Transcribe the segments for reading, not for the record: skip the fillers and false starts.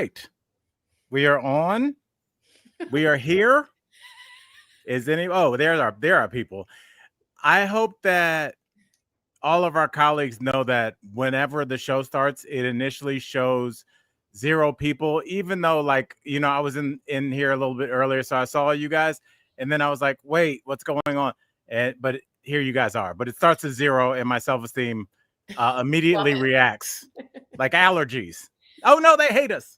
right. We are on. We are here. There are people. I hope that all of our colleagues know that whenever the show starts, it initially shows 0 people, even though, like, I was in here a little bit earlier, so I saw you guys, and then I was like, wait, what's going on? But here you guys are. But it starts at 0, and my self-esteem immediately reacts like allergies. Oh no, they hate us.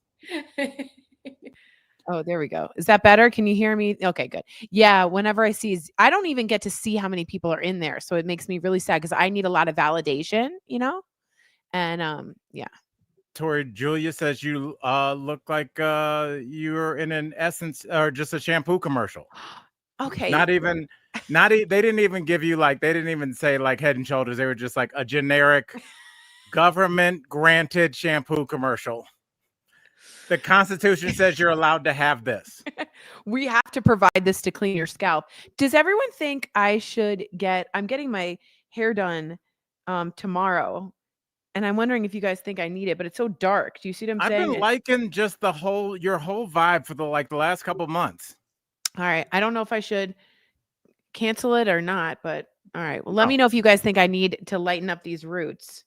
Oh, there we go. Is that better? Can you hear me? Okay, good. Yeah, whenever I see, I don't even get to see how many people are in there. So it makes me really sad because I need a lot of validation, And yeah. Tory, Julia says you look like you're in an Essence or just a shampoo commercial. Okay. They didn't even give you they didn't even say like Head and Shoulders. They were just like a generic government granted shampoo commercial. The Constitution says you're allowed to have this. We have to provide this to clean your scalp. Does everyone think I should I'm getting my hair done tomorrow. And I'm wondering if you guys think I need it, but it's so dark. Do you see what I'm saying? I've been liking just your whole vibe for the last couple months. All right. I don't know if I should cancel it or not, but all right. Well, let me know if you guys think I need to lighten up these roots.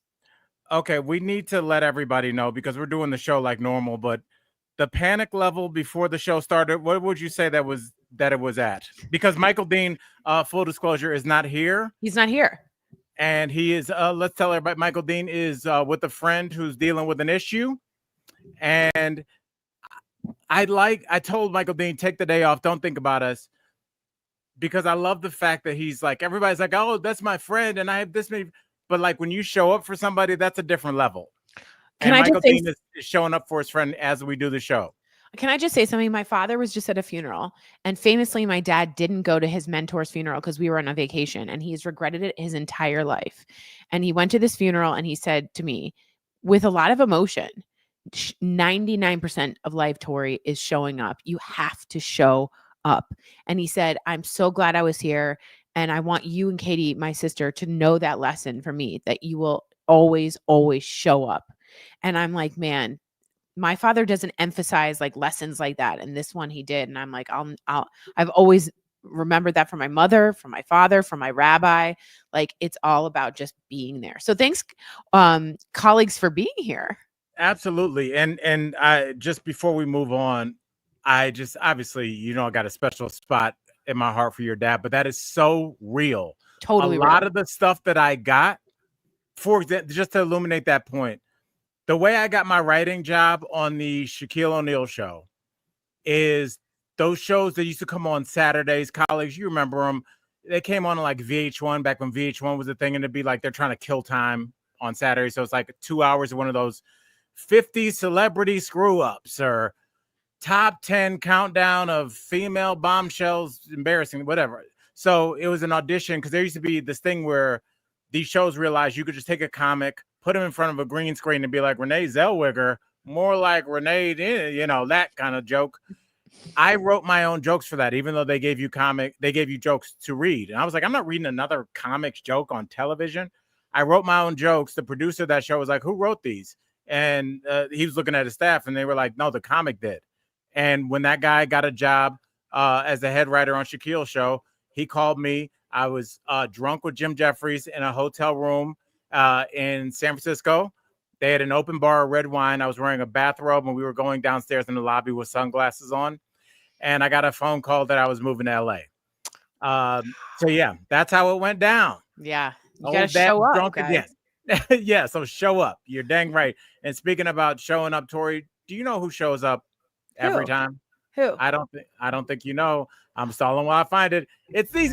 Okay, we need to let everybody know because we're doing the show like normal, but the panic level before the show started, what would you say that it was at? Because Michael Dean, full disclosure, is not here. He's not here. And he is, let's tell everybody, Michael Dean is with a friend who's dealing with an issue. And I told Michael Dean, take the day off, don't think about us. Because I love the fact that he's like, everybody's like, oh, that's my friend, and I have this many. But like when you show up for somebody, that's a different level. Michael Dean is showing up for his friend as we do the show. Can I just say something? My father was just at a funeral, and famously, my dad didn't go to his mentor's funeral because we were on a vacation, and he's regretted it his entire life. And he went to this funeral, and he said to me, with a lot of emotion, 99% of life, Tory, is showing up. You have to show up. And he said, I'm so glad I was here. And I want you and Katie, my sister, to know that lesson for me, that you will always, always show up. And I'm like, man, my father doesn't emphasize like lessons like that. And this one he did. And I'm like, I've always remembered that from my mother, from my father, from my rabbi. Like it's all about just being there. So thanks, colleagues, for being here. Absolutely. And I just before we move on, I just obviously, I got a special spot in my heart for your dad, but that is so real. Totally. A lot of the stuff that I got, just to illuminate that point, the way I got my writing job on the Shaquille O'Neal show is those shows that used to come on Saturdays, colleagues, you remember them. They came on like VH1 back when VH1 was a thing, and it'd be like they're trying to kill time on Saturday. So it's like 2 hours of one of those 50 celebrity screw-ups or top 10 countdown of female bombshells, embarrassing, whatever. So it was an audition because there used to be this thing where these shows realized you could just take a comic, put them in front of a green screen and be like Renee Zellweger, more like Renee, that kind of joke. I wrote my own jokes for that, even though they gave you jokes to read. And I was like, I'm not reading another comics joke on television. I wrote my own jokes. The producer of that show was like, who wrote these? And he was looking at his staff and they were like, no, the comic did. And when that guy got a job as the head writer on Shaquille's show, he called me. I was drunk with Jim Jeffries in a hotel room in San Francisco. They had an open bar of red wine. I was wearing a bathrobe and we were going downstairs in the lobby with sunglasses on. And I got a phone call that I was moving to LA. So yeah, that's how it went down. Yeah. You gotta show up, drunk again. Yeah, so show up. You're dang right. And speaking about showing up, Tory, do you know who shows up every time? Who? I don't think you know. I'm stalling while I find it. It's these.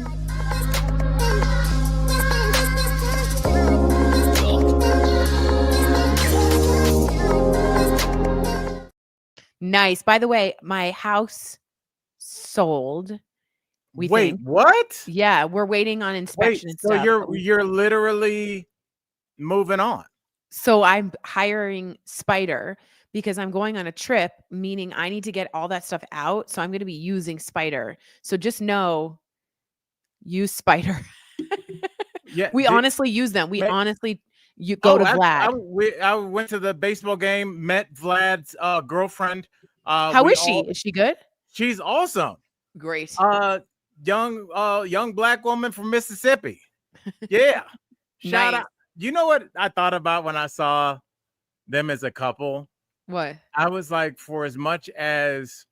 Nice. By the way, my house sold. Wait, what? Yeah, we're waiting on inspection and stuff. So you're literally moving on. So I'm hiring Spider because I'm going on a trip, meaning I need to get all that stuff out. So I'm going to be using Spider. So just know, use Spider. Yeah, we honestly use them. We honestly You go to Vlad. I went to the baseball game, met Vlad's girlfriend. How is she? Is she good? She's awesome. Great. Young black woman from Mississippi. Yeah. Shout out. You know what I thought about when I saw them as a couple? What? I was like, for as much as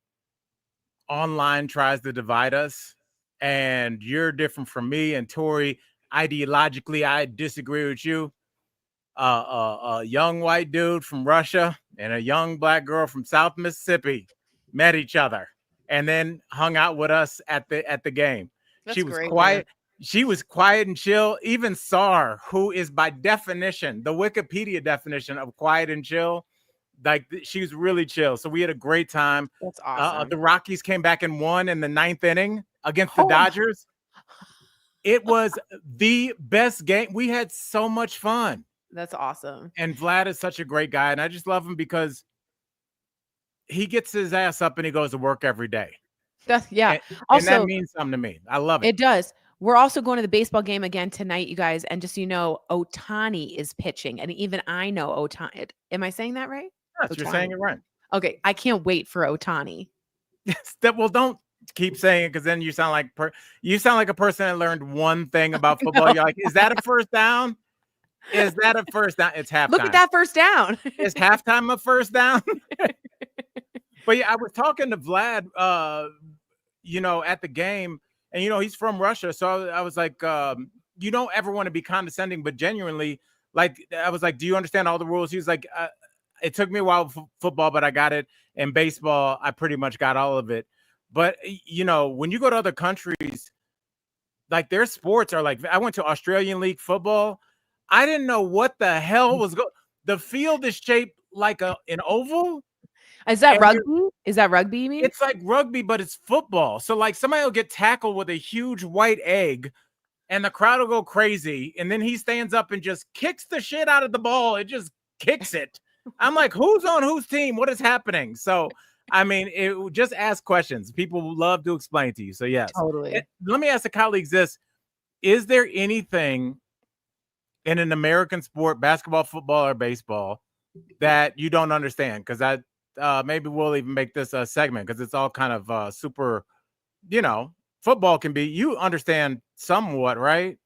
online tries to divide us, and you're different from me, and Tory, ideologically, I disagree with you. A young white dude from Russia and a young black girl from South Mississippi met each other and then hung out with us at the game. She was quiet. Man. She was quiet and chill. Even Sar, who is by definition, the Wikipedia definition of quiet and chill, like she was really chill. So we had a great time. That's awesome. The Rockies came back and won in the 9th inning against the Dodgers. It was the best game. We had so much fun. That's awesome. And Vlad is such a great guy. And I just love him because he gets his ass up and he goes to work every day. Yeah. And that means something to me. I love it. It does. We're also going to the baseball game again tonight, you guys. And just so you know, Ohtani is pitching. And even I know Ohtani. Am I saying that right? Yes, you're saying it right. Okay. I can't wait for Ohtani. Yes. Well, don't keep saying it because then you sound like a person that learned one thing about football. You're like, is that a first down? Is that a first down? It's halftime. Look at that first down. Is halftime a first down? But yeah, I was talking to Vlad, at the game, and he's from Russia, so I was like, you don't ever want to be condescending, but genuinely, like, I was like, do you understand all the rules? He was like, it took me a while for football, but I got it. And baseball, I pretty much got all of it. But when you go to other countries, like their sports are like, I went to Australian League football. I didn't know what the hell was going. The field is shaped like an oval. Is that rugby? Is that rugby, you mean? It's like rugby, but it's football. So like somebody will get tackled with a huge white egg and the crowd will go crazy. And then he stands up and just kicks the shit out of the ball. It just kicks it. I'm like, who's on whose team? What is happening? So, I mean, just ask questions. People love to explain to you. So yes. Totally. Let me ask the colleagues this. Is there anything in an American sport, basketball, football, or baseball, that you don't understand? Because maybe we'll even make this a segment because it's all kind of super, football can be, you understand somewhat, right?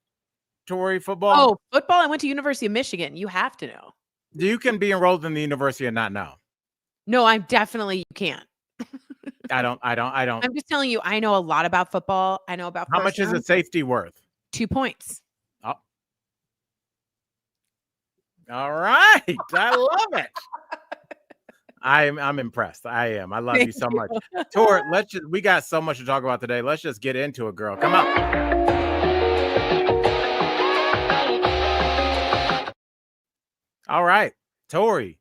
Tory, football? Oh, football. I went to University of Michigan. You have to know. You can be enrolled in the university and not know. No, I'm definitely, you can't. I don't. I'm just telling you, I know a lot about football. I know about how much is a safety worth? 2 points. Oh. All right. I love it. I'm impressed. I am. I love you so much. Tor, we got so much to talk about today. Let's just get into it, girl. Come on. All right. Tory,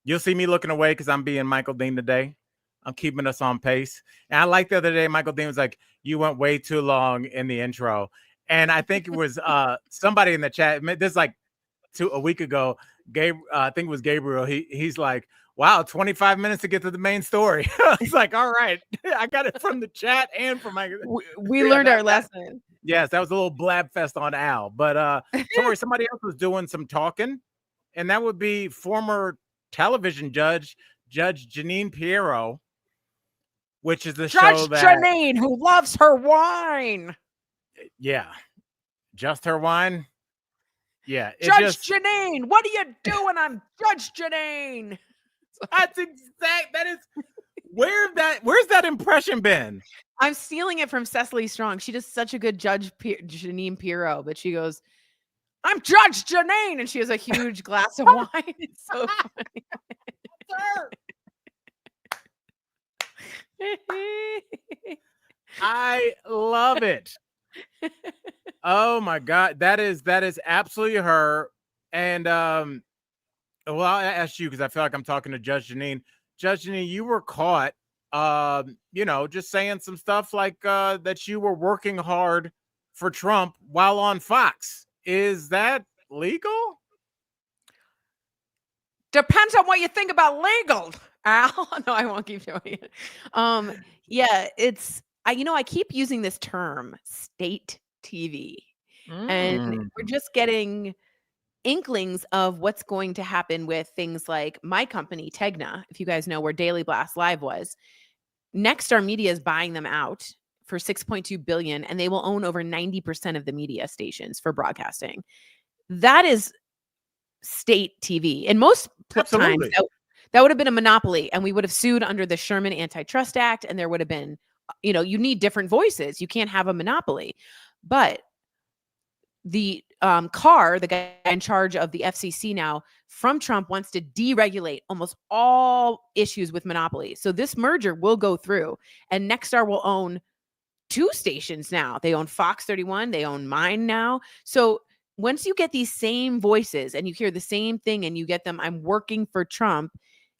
you'll see me looking away because I'm being Michael Dean today. I'm keeping us on pace. And I like the other day, Michael Dean was like, you went way too long in the intro. And I think it was somebody in the chat. This is like a week ago. I think it was Gabriel. He's like, wow, 25 minutes to get to the main story. It's like, all right. I got it from the chat and from my. We learned our lesson. Yes, that was a little blab fest on Al. But Tory, somebody else was doing some talking. And that would be former television judge Jeanine Pirro, which is the show that Jeanine, who loves her wine. Yeah. Just her wine. Yeah. Jeanine, what are you doing? I'm Judge Jeanine. That's exact. That is where's that impression been? I'm stealing it from Cecily Strong. She does such a good Judge Jeanine Pirro, but she goes, I'm Judge Jeanine, and she has a huge glass of wine. It's so funny. I love it. Oh my God. That is absolutely her. And well, I'll ask you because I feel like I'm talking to Judge Jeanine. Judge Jeanine, you were caught just saying some stuff like that you were working hard for Trump while on Fox. Is that legal? Depends on what you think about legal, Al. No, I won't keep doing it. Yeah, it's I keep using this term, state TV. And we're just getting inklings of what's going to happen with things like my company, Tegna, if you guys know where Daily Blast Live was. Nexstar Media is buying them out for $6.2 billion, and they will own over 90% of the media stations for broadcasting. That is state TV. And most times that would have been a monopoly, and we would have sued under the Sherman Antitrust Act, and there would have been, you need different voices. You can't have a monopoly. But the Carr, the guy in charge of the FCC now from Trump, wants to deregulate almost all issues with monopoly. So this merger will go through, and Nexstar will own 2 stations now. They own Fox 31. They own mine now. So once you get these same voices and you hear the same thing and you get them, I'm working for Trump,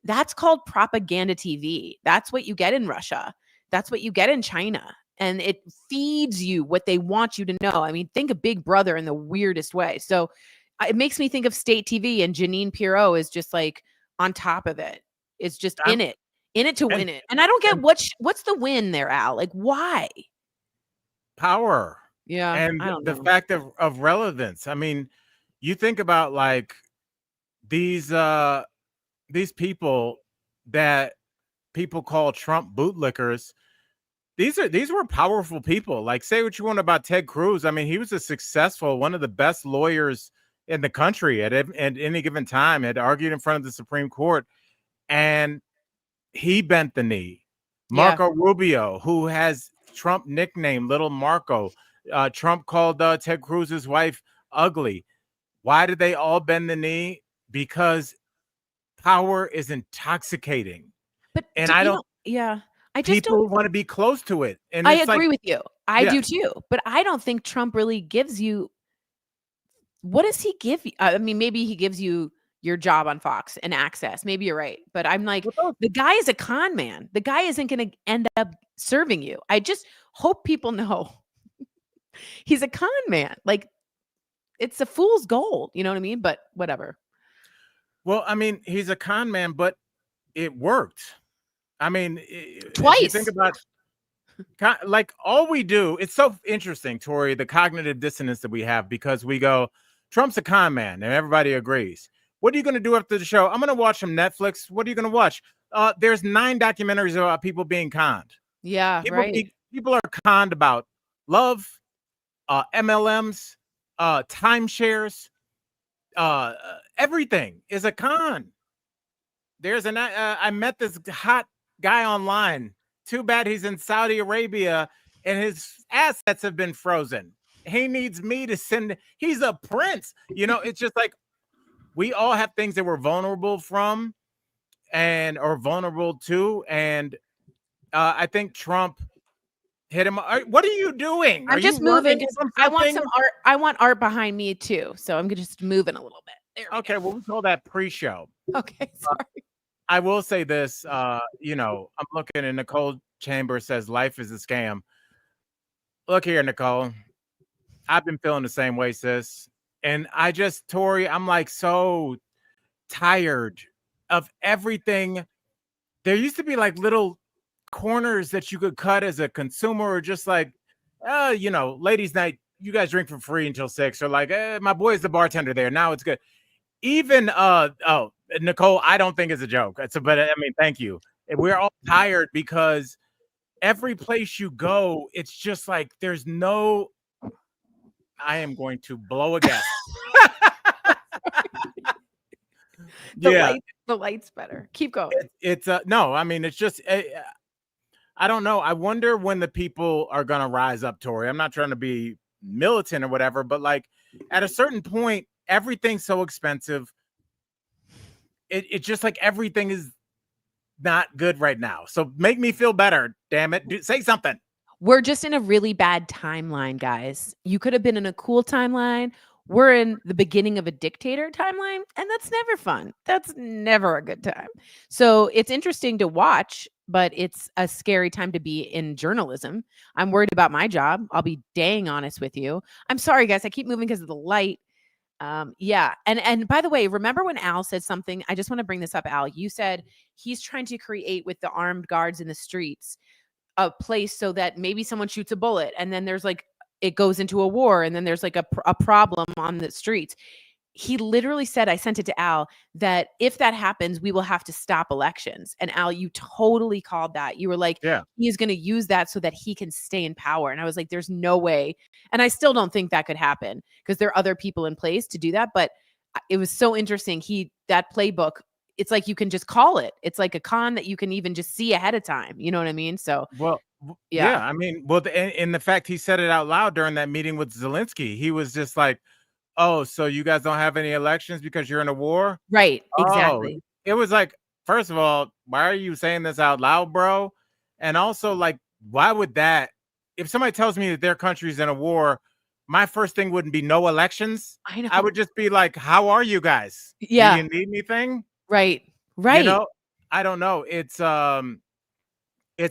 that's called propaganda TV. That's what you get in Russia. That's what you get in China. And it feeds you what they want you to know. I mean, think of Big Brother in the weirdest way. So it makes me think of state TV, and Jeanine Pirro is just like on top of it. It's just in it to win it. And I don't get what's the win there, Al? Like, why? Power. Yeah. And the fact of relevance. I mean, you think about like these people that people call Trump bootlickers. These were powerful people. Like, say what you want about Ted Cruz. I mean, he was one of the best lawyers in the country at any given time, had argued in front of the Supreme Court, and he bent the knee. Marco Rubio, who has Trump nicknamed Little Marco. Trump called Ted Cruz's wife ugly. Why did they all bend the knee? Because power is intoxicating. I just don't want to be close to it. And I agree with you. I do too. But I don't think Trump really gives you. What does he give you? I mean, maybe he gives you your job on Fox and access. Maybe you're right. But I'm like, the guy is a con man. The guy isn't going to end up serving you. I just hope people know he's a con man. Like, it's a fool's gold. You know what I mean? But whatever. Well, I mean, he's a con man, but it worked. I mean, twice. You think about like all we do. It's so interesting, Tory, the cognitive dissonance that we have, because we go, Trump's a con man, and everybody agrees. What are you going to do after the show? I'm going to watch some Netflix. What are you going to watch? There's 9 documentaries about people being conned. Yeah, people are conned about love, MLMs, timeshares. Everything is a con. I met this hot guy online. Too bad he's in Saudi Arabia and his assets have been frozen. He needs me to send. He's a prince. It's just like we all have things that we're vulnerable from or vulnerable to. And I think Trump hit him. What are you doing? I'm just moving. I want some art. I want art behind me too. So I'm just moving a little bit. Okay, well, we call that pre-show. Okay, sorry. I will say this, I'm looking, and Nicole Chambers says life is a scam. Look here, Nicole. I've been feeling the same way, sis. And Tory, I'm like so tired of everything. There used to be like little corners that you could cut as a consumer, or just like, ladies' night, you guys drink for free until 6, or like, my boy's the bartender there. Now it's good. Even Nicole, I don't think it's a joke. But I mean, thank you. We're all tired because every place you go, it's just like there's no. I am going to blow a gas. The light's better. Keep going. It's no. I mean, it's just. I don't know. I wonder when the people are gonna rise up, Tory. I'm not trying to be militant or whatever, but like at a certain point, everything's so expensive. It's just like everything is not good right now. So make me feel better. Damn it. Say something. We're just in a really bad timeline, guys. You could have been in a cool timeline. We're in the beginning of a dictator timeline, and that's never fun. That's never a good time. So it's interesting to watch, but it's a scary time to be in journalism. I'm worried about my job. I'll be dang honest with you. I'm sorry, guys. I keep moving because of the light. Yeah. And by the way, remember when Al said something? I just want to bring this up, Al. You said he's trying to create with the armed guards in the streets a place so that maybe someone shoots a bullet and then there's like, it goes into a war and then there's like a problem on the streets. he literally said, I sent it to Al, that if that happens, we will have to stop elections. And Al, you totally called that. You were like, Yeah. he's going to use that so that he can stay in power. And I was like, there's no way. And I still don't think that could happen because there are other people in place to do that. But it was so interesting. That playbook, it's like you can just call it. It's like a con that you can even just see ahead of time. You know what I mean? So, Well, yeah. I mean, well, in the fact he said it out loud during that meeting with Zelensky, he was just like, oh, so you guys don't have any elections because you're in a war? Right. Oh, Exactly. it was like, first of all, why are you saying this out loud, bro? And also, like, why would that, if somebody tells me that their country's in a war, my first thing wouldn't be no elections. I know. I would just be like, how are you guys? Yeah. Do you need anything? Right. Right. You know, I don't know. It's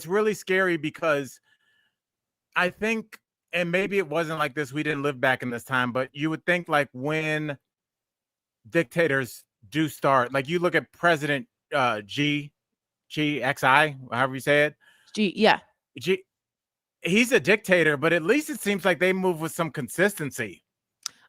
really scary because I think, and maybe it wasn't like this, we didn't live back in this time, but you would think like when dictators do start, like you look at President GXI, however you say it. Yeah. He's a dictator, but at least it seems like they move with some consistency.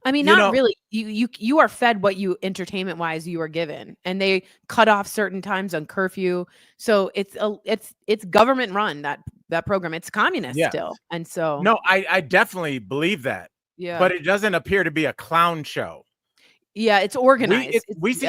I mean, not really. You are fed what you entertainment wise you are given, and they cut off certain times on curfew. So it's government run, that program. It's communist still, and so no, I definitely believe that. Yeah, but it doesn't appear to be a clown show. Yeah, it's organized. We see.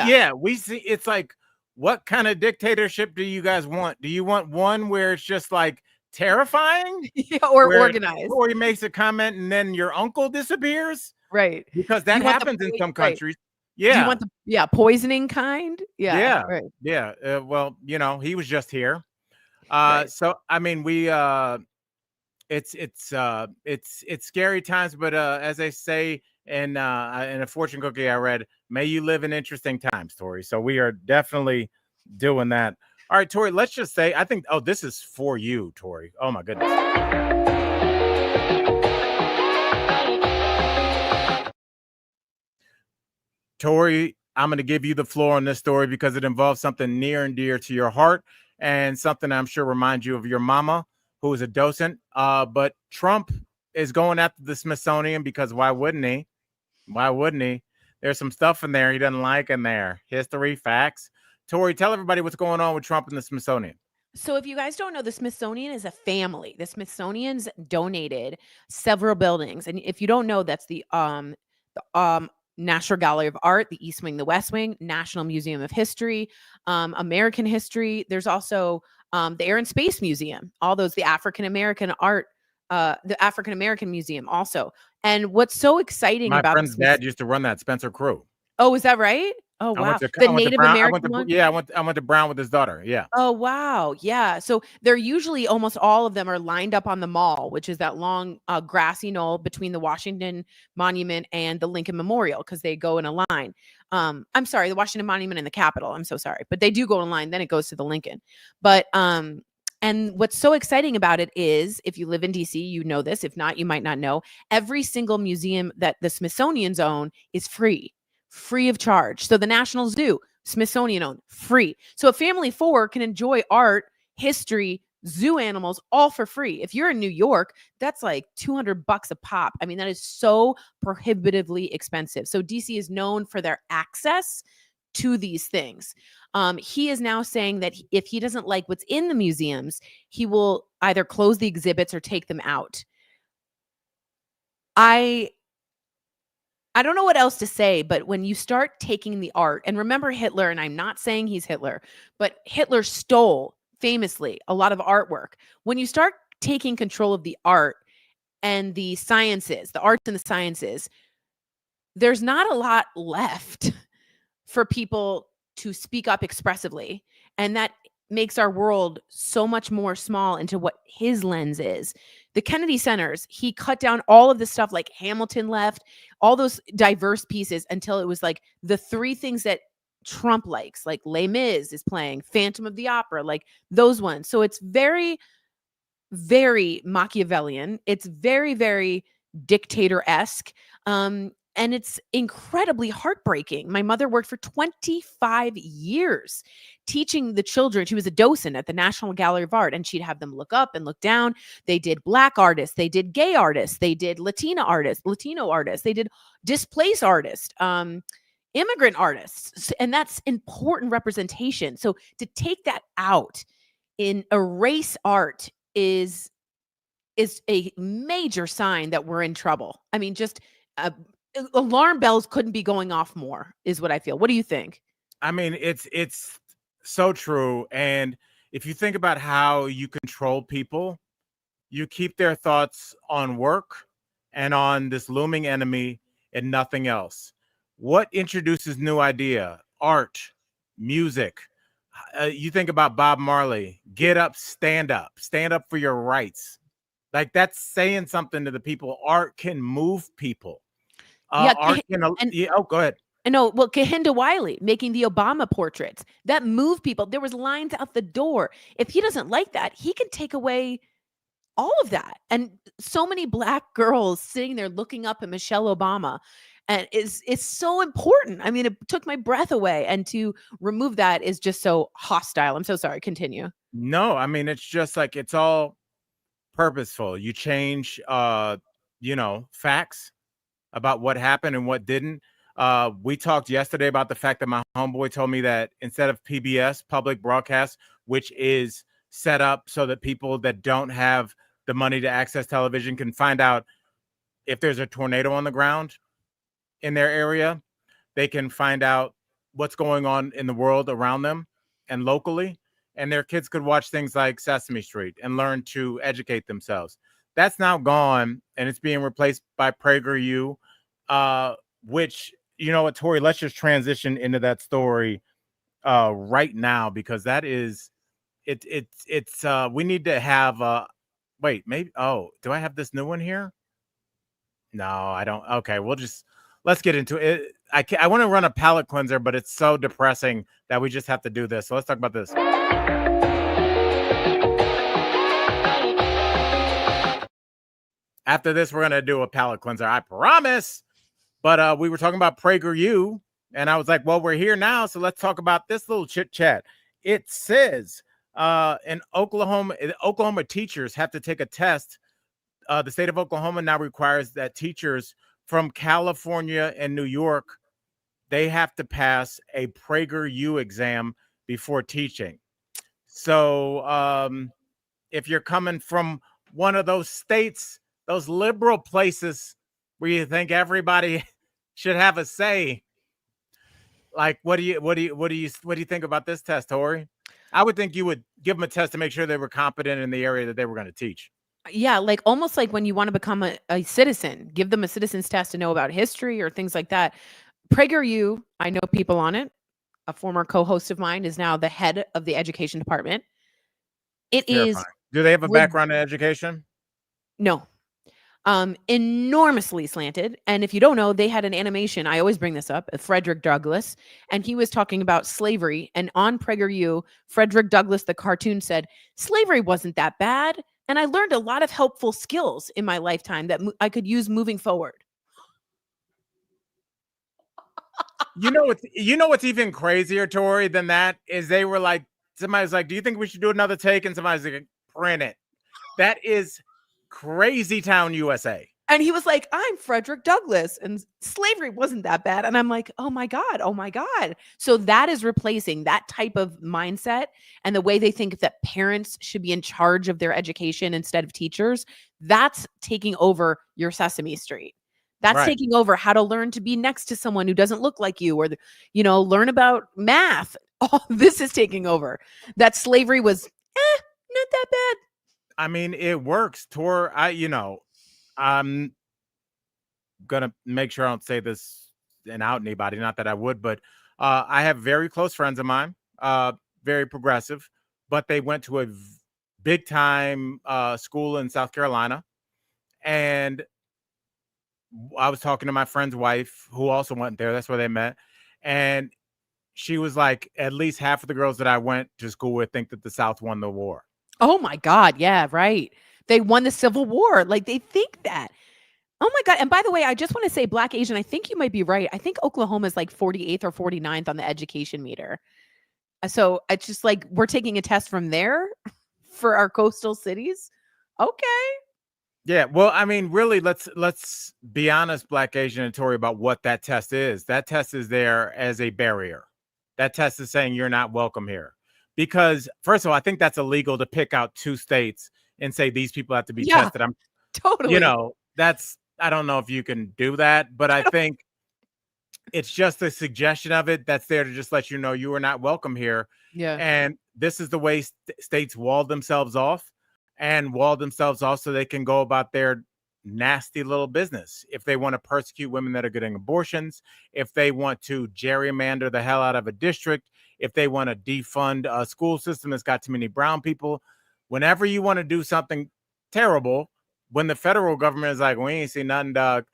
It's like, what kind of dictatorship do you guys want? Do you want one where it's just like terrifying, or organized, or he makes a comment and then your uncle disappears? Right. Because that happens in some countries. Right. Yeah. Do you want the poisoning kind? Yeah. Yeah. Right. Yeah. Well, he was just here. Right. So I mean, it's scary times, but as they say in a fortune cookie I read, may you live in interesting times, Tory. So we are definitely doing that. All right, Tory, let's just say, I think, this is for you, Tory. Oh my goodness. Tory, I'm going to give you the floor on this story because it involves something near and dear to your heart and something I'm sure reminds you of your mama, who is a docent. But Trump is going after the Smithsonian because why wouldn't he? Why wouldn't he? There's some stuff in there he doesn't like in there. History, facts. Tory, tell everybody what's going on with Trump and the Smithsonian. So if you guys don't know, the Smithsonian is a family. The Smithsonian's donated several buildings. And if you don't know, that's the National Gallery of Art, the East Wing, the West Wing, National Museum of History, American History. There's also the Air and Space Museum, all those, the African American art, the African American Museum also. And what's so exciting about my friend's dad used to run that, Spencer Crew. Oh, is that right? Oh, wow. The Native American one? Yeah, I went to Brown with his daughter. Yeah. Oh, wow. Yeah. So they're usually, almost all of them are lined up on the mall, which is that long grassy knoll between the Washington Monument and the Lincoln Memorial, because they go in a line. I'm sorry, the Washington Monument and the Capitol. I'm so sorry. But they do go in line. Then it goes to the Lincoln. But and what's so exciting about it is, if you live in DC, you know this. If not, you might not know. Every single museum that the Smithsonian's own is free of charge. So the National Zoo, Smithsonian owned, free. So a family of 4 can enjoy art, history, zoo animals, all for free. If you're in New York, that's like $200 a pop. I mean, that is so prohibitively expensive. So DC is known for their access to these things. He is now saying that if he doesn't like what's in the museums, he will either close the exhibits or take them out. I don't know what else to say, but when you start taking the art, and remember Hitler, and I'm not saying he's Hitler, but Hitler stole famously a lot of artwork. When you start taking control of the art and the sciences, the arts and the sciences, there's not a lot left for people to speak up expressively. And that makes our world so much more small into what his lens is. The Kennedy Centers, he cut down all of the stuff, like Hamilton left, all those diverse pieces, until it was like the 3 things that Trump likes, like Les Mis is playing, Phantom of the Opera, like those ones. So it's very, very Machiavellian. It's very, very dictator-esque. And it's incredibly heartbreaking. My mother worked for 25 years teaching the children. She was a docent at the National Gallery of Art, and she'd have them look up and look down. They did Black artists. They did gay artists. They did Latino artists. They did displaced artists. immigrant artists, and that's important representation. So to take that out in erase art is a major sign that we're in trouble. I mean, just alarm bells couldn't be going off more, is what I feel. What do you think? I mean, it's so true. And if you think about how you control people, you keep their thoughts on work and on this looming enemy and nothing else. What introduces new idea? Art, music. You think about Bob Marley, get up, stand up for your rights. Like that's saying something to the people. Art can move people. Yeah, Art can, and yeah, oh, go ahead. no, well, Kehinde Wiley making the Obama portraits that move people. There was lines out the door. If he doesn't like that, he can take away all of that. And so many Black girls sitting there looking up at Michelle Obama, and it's so important. I mean, it took my breath away, and to remove that is just so hostile. I'm so sorry. Continue. No, I mean, it's just like it's all purposeful. You change, facts about what happened and what didn't. We talked yesterday about the fact that my homeboy told me that instead of PBS, public broadcast, which is set up so that people that don't have the money to access television can find out if there's a tornado on the ground in their area, they can find out what's going on in the world around them and locally. And their kids could watch things like Sesame Street and learn to educate themselves. That's now gone, and it's being replaced by PragerU, which, you know what, Tory, let's just transition into that story right now, because that is it's we need to have wait, maybe, do I have this new one here? No, I don't. Okay, let's get into it. I want to run a palate cleanser, but it's so depressing that we just have to do this. So let's talk about this. After this, we're gonna do a palate cleanser, I promise. But we were talking about PragerU, and I was like, well, we're here now, so let's talk about this little chit chat. It says in Oklahoma teachers have to take a test. The state of Oklahoma now requires that teachers from California and New York, they have to pass a PragerU exam before teaching. So if you're coming from one of those states, those liberal places where you think everybody should have a say, like what do you think about this test, Tory? I would think you would give them a test to make sure they were competent in the area that they were going to teach. Yeah, like almost like when you want to become a citizen, give them a citizen's test to know about history or things like that. PragerU, I know people on it. A former co-host of mine is now the head of the education department. It is. Do they have a background in education? No. Enormously slanted. And if you don't know, they had an animation. I always bring this up, Frederick Douglass, and he was talking about slavery. And on PragerU, Frederick Douglass, the cartoon, said, slavery wasn't that bad. And I learned a lot of helpful skills in my lifetime that I could use moving forward. You know what's even crazier, Tory, than that is they were like, somebody's like, do you think we should do another take? And somebody's like, print it. That is crazy town, USA. And he was like, I'm Frederick Douglass, and slavery wasn't that bad. And I'm like, oh my God, oh my God. So that is replacing that type of mindset and the way they think that parents should be in charge of their education instead of teachers. That's taking over your Sesame Street. That's right. Taking over how to learn to be next to someone who doesn't look like you, or, learn about math. All this is taking over. That slavery was not that bad. I mean, it works. I'm gonna make sure I don't say this and out anybody, not that I would, but I have very close friends of mine, very progressive, but they went to a big time school in South Carolina. And I was talking to my friend's wife, who also went there. That's where they met. And she was like, at least half of the girls that I went to school with think that the South won the war. Oh my God. Yeah, right. They won the Civil War. Like, they think that. Oh my God. And by the way, I just want to say, Black Asian, I think you might be right. I think Oklahoma is like 48th or 49th on the education meter. So it's just like, we're taking a test from there for our coastal cities. Okay. Yeah, well, I mean, really, let's be honest, Black, Asian, and Tory, about what that test is. That test is there as a barrier. That test is saying you're not welcome here. Because first of all, I think that's illegal to pick out 2 states and say these people have to be Yeah, tested. totally. That's, I don't know if you can do that, but I think it's just a suggestion of it that's there to just let you know you are not welcome here. Yeah. And this is the way states wall themselves off so they can go about their nasty little business. If they want to persecute women that are getting abortions, if they want to gerrymander the hell out of a district, if they want to defund a school system that's got too many brown people, whenever you want to do something terrible, when the federal government is like, we ain't seen nothing, dog.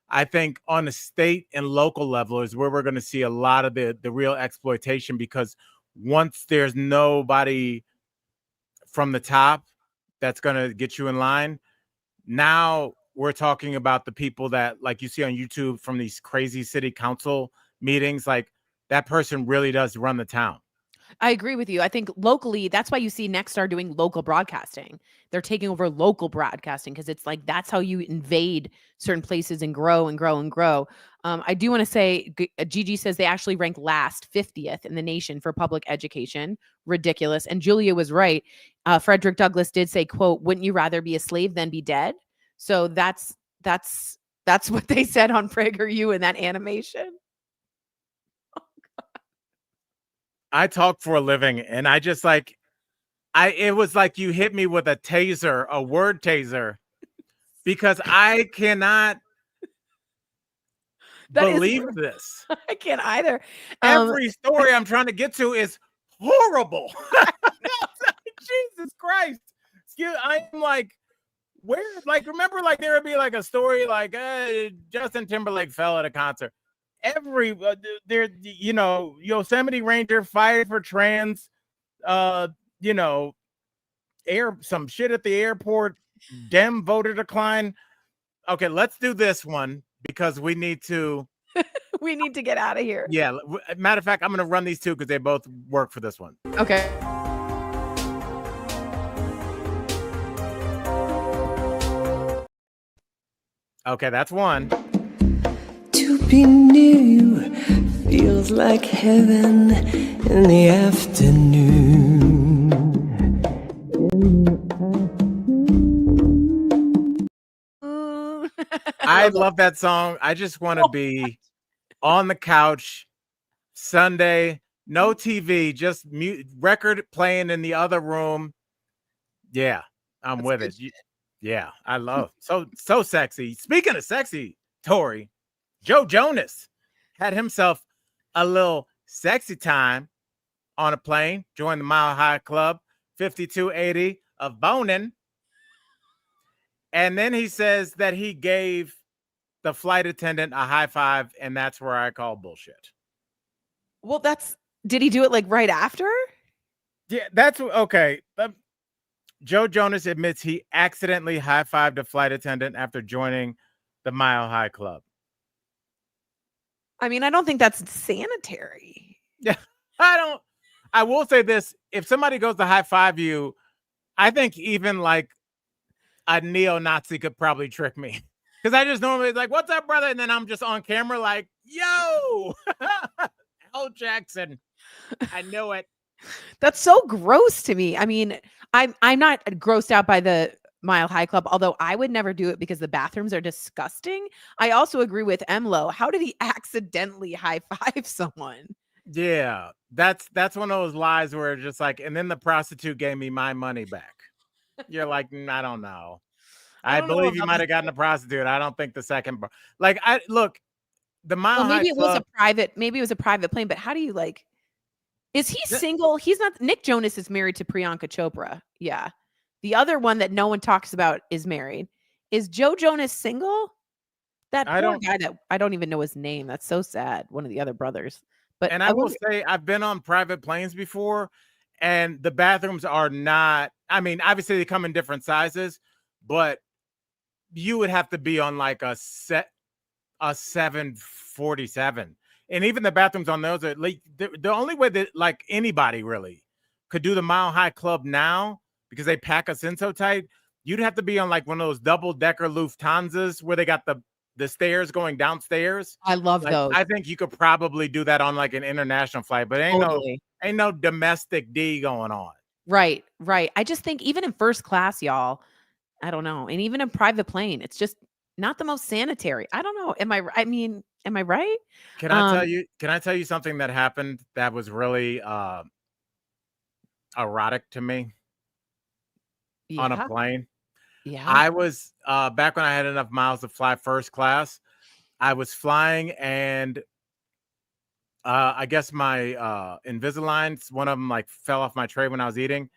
I think on the state and local level is where we're going to see a lot of the real exploitation, because once there's nobody from the top that's going to get you in line, now we're talking about the people that, like you see on YouTube from these crazy city council meetings, like that person really does run the town. I agree with you. I think locally, that's why you see Nexstar doing local broadcasting. They're taking over local broadcasting because it's like that's how you invade certain places and grow and grow and grow. I do want to say, Gigi says they actually rank last 50th in the nation for public education. Ridiculous. And Julia was right. Frederick Douglass did say, "quote Wouldn't you rather be a slave than be dead?" So that's what they said on PragerU in that animation. I talk for a living, and I just like, it was like you hit me with a taser, a word taser, because I cannot believe this. I can't either. Every story I'm trying to get to is horrible. Jesus Christ. I'm like, where, like, remember, like, there would be like a story like Justin Timberlake fell at a concert. There, Yosemite Ranger fired for trans, some shit at the airport, Dem Voter Decline. Okay, let's do this one because we need to get out of here. Yeah, matter of fact, I'm gonna run these 2 because they both work for this one. Okay. Okay, that's one. To be new feels like heaven in the afternoon. I love that song. I just want to be on the couch Sunday, no TV, just record playing in the other room. Yeah, I'm with it. Yeah, I love so sexy. Speaking of sexy, Tory, Joe Jonas had himself a little sexy time on a plane, joined the Mile High Club, 5280 of boning. And then he says that he gave the flight attendant a high five, and that's where I call bullshit. Well, did he do it like right after? Yeah, that's okay. Joe Jonas admits he accidentally high-fived a flight attendant after joining the Mile High Club. I mean, I don't think that's sanitary. Yeah, I will say this. If somebody goes to high-five you, I think even like a neo-Nazi could probably trick me. Because I just normally like, what's up, brother? And then I'm just on camera like, yo, L. Jackson. I know it. That's so gross to me. I mean, I'm not grossed out by the Mile High Club, although I would never do it because the bathrooms are disgusting. I also agree with Emlo. How did he accidentally high five someone? Yeah, that's one of those lies where it's just like, and then the prostitute gave me my money back. You're like, I don't know. I believe you might have gotten a prostitute. I don't think the second bar. Like, the Mile High Club. Maybe it was a private plane, but how do you like? Is he single? He's not. Nick Jonas is married to Priyanka Chopra. Yeah. The other one that no one talks about is married. Is Joe Jonas single? That poor guy that I don't even know his name. That's so sad. One of the other brothers. But I will say I've been on private planes before, and the bathrooms are not, I mean, obviously they come in different sizes, but you would have to be on like a 747. And even the bathrooms on those are like the only way that like anybody really could do the Mile High Club now, because they pack us in so tight, you'd have to be on like one of those double-decker Lufthansas where they got the stairs going downstairs. I love Like, those. I think you could probably do that on like an international flight, but Totally. ain't no domestic D going on. Right. I just think even in first class, y'all, I don't know. And even in private plane, it's just not the most sanitary. I don't know. Am I right? Can I tell you something that happened that was really erotic to me on a Yeah. plane? Yeah. I was back when I had enough miles to fly first class. I was flying, and I guess my Invisaligns, one of them like fell off my tray when I was eating,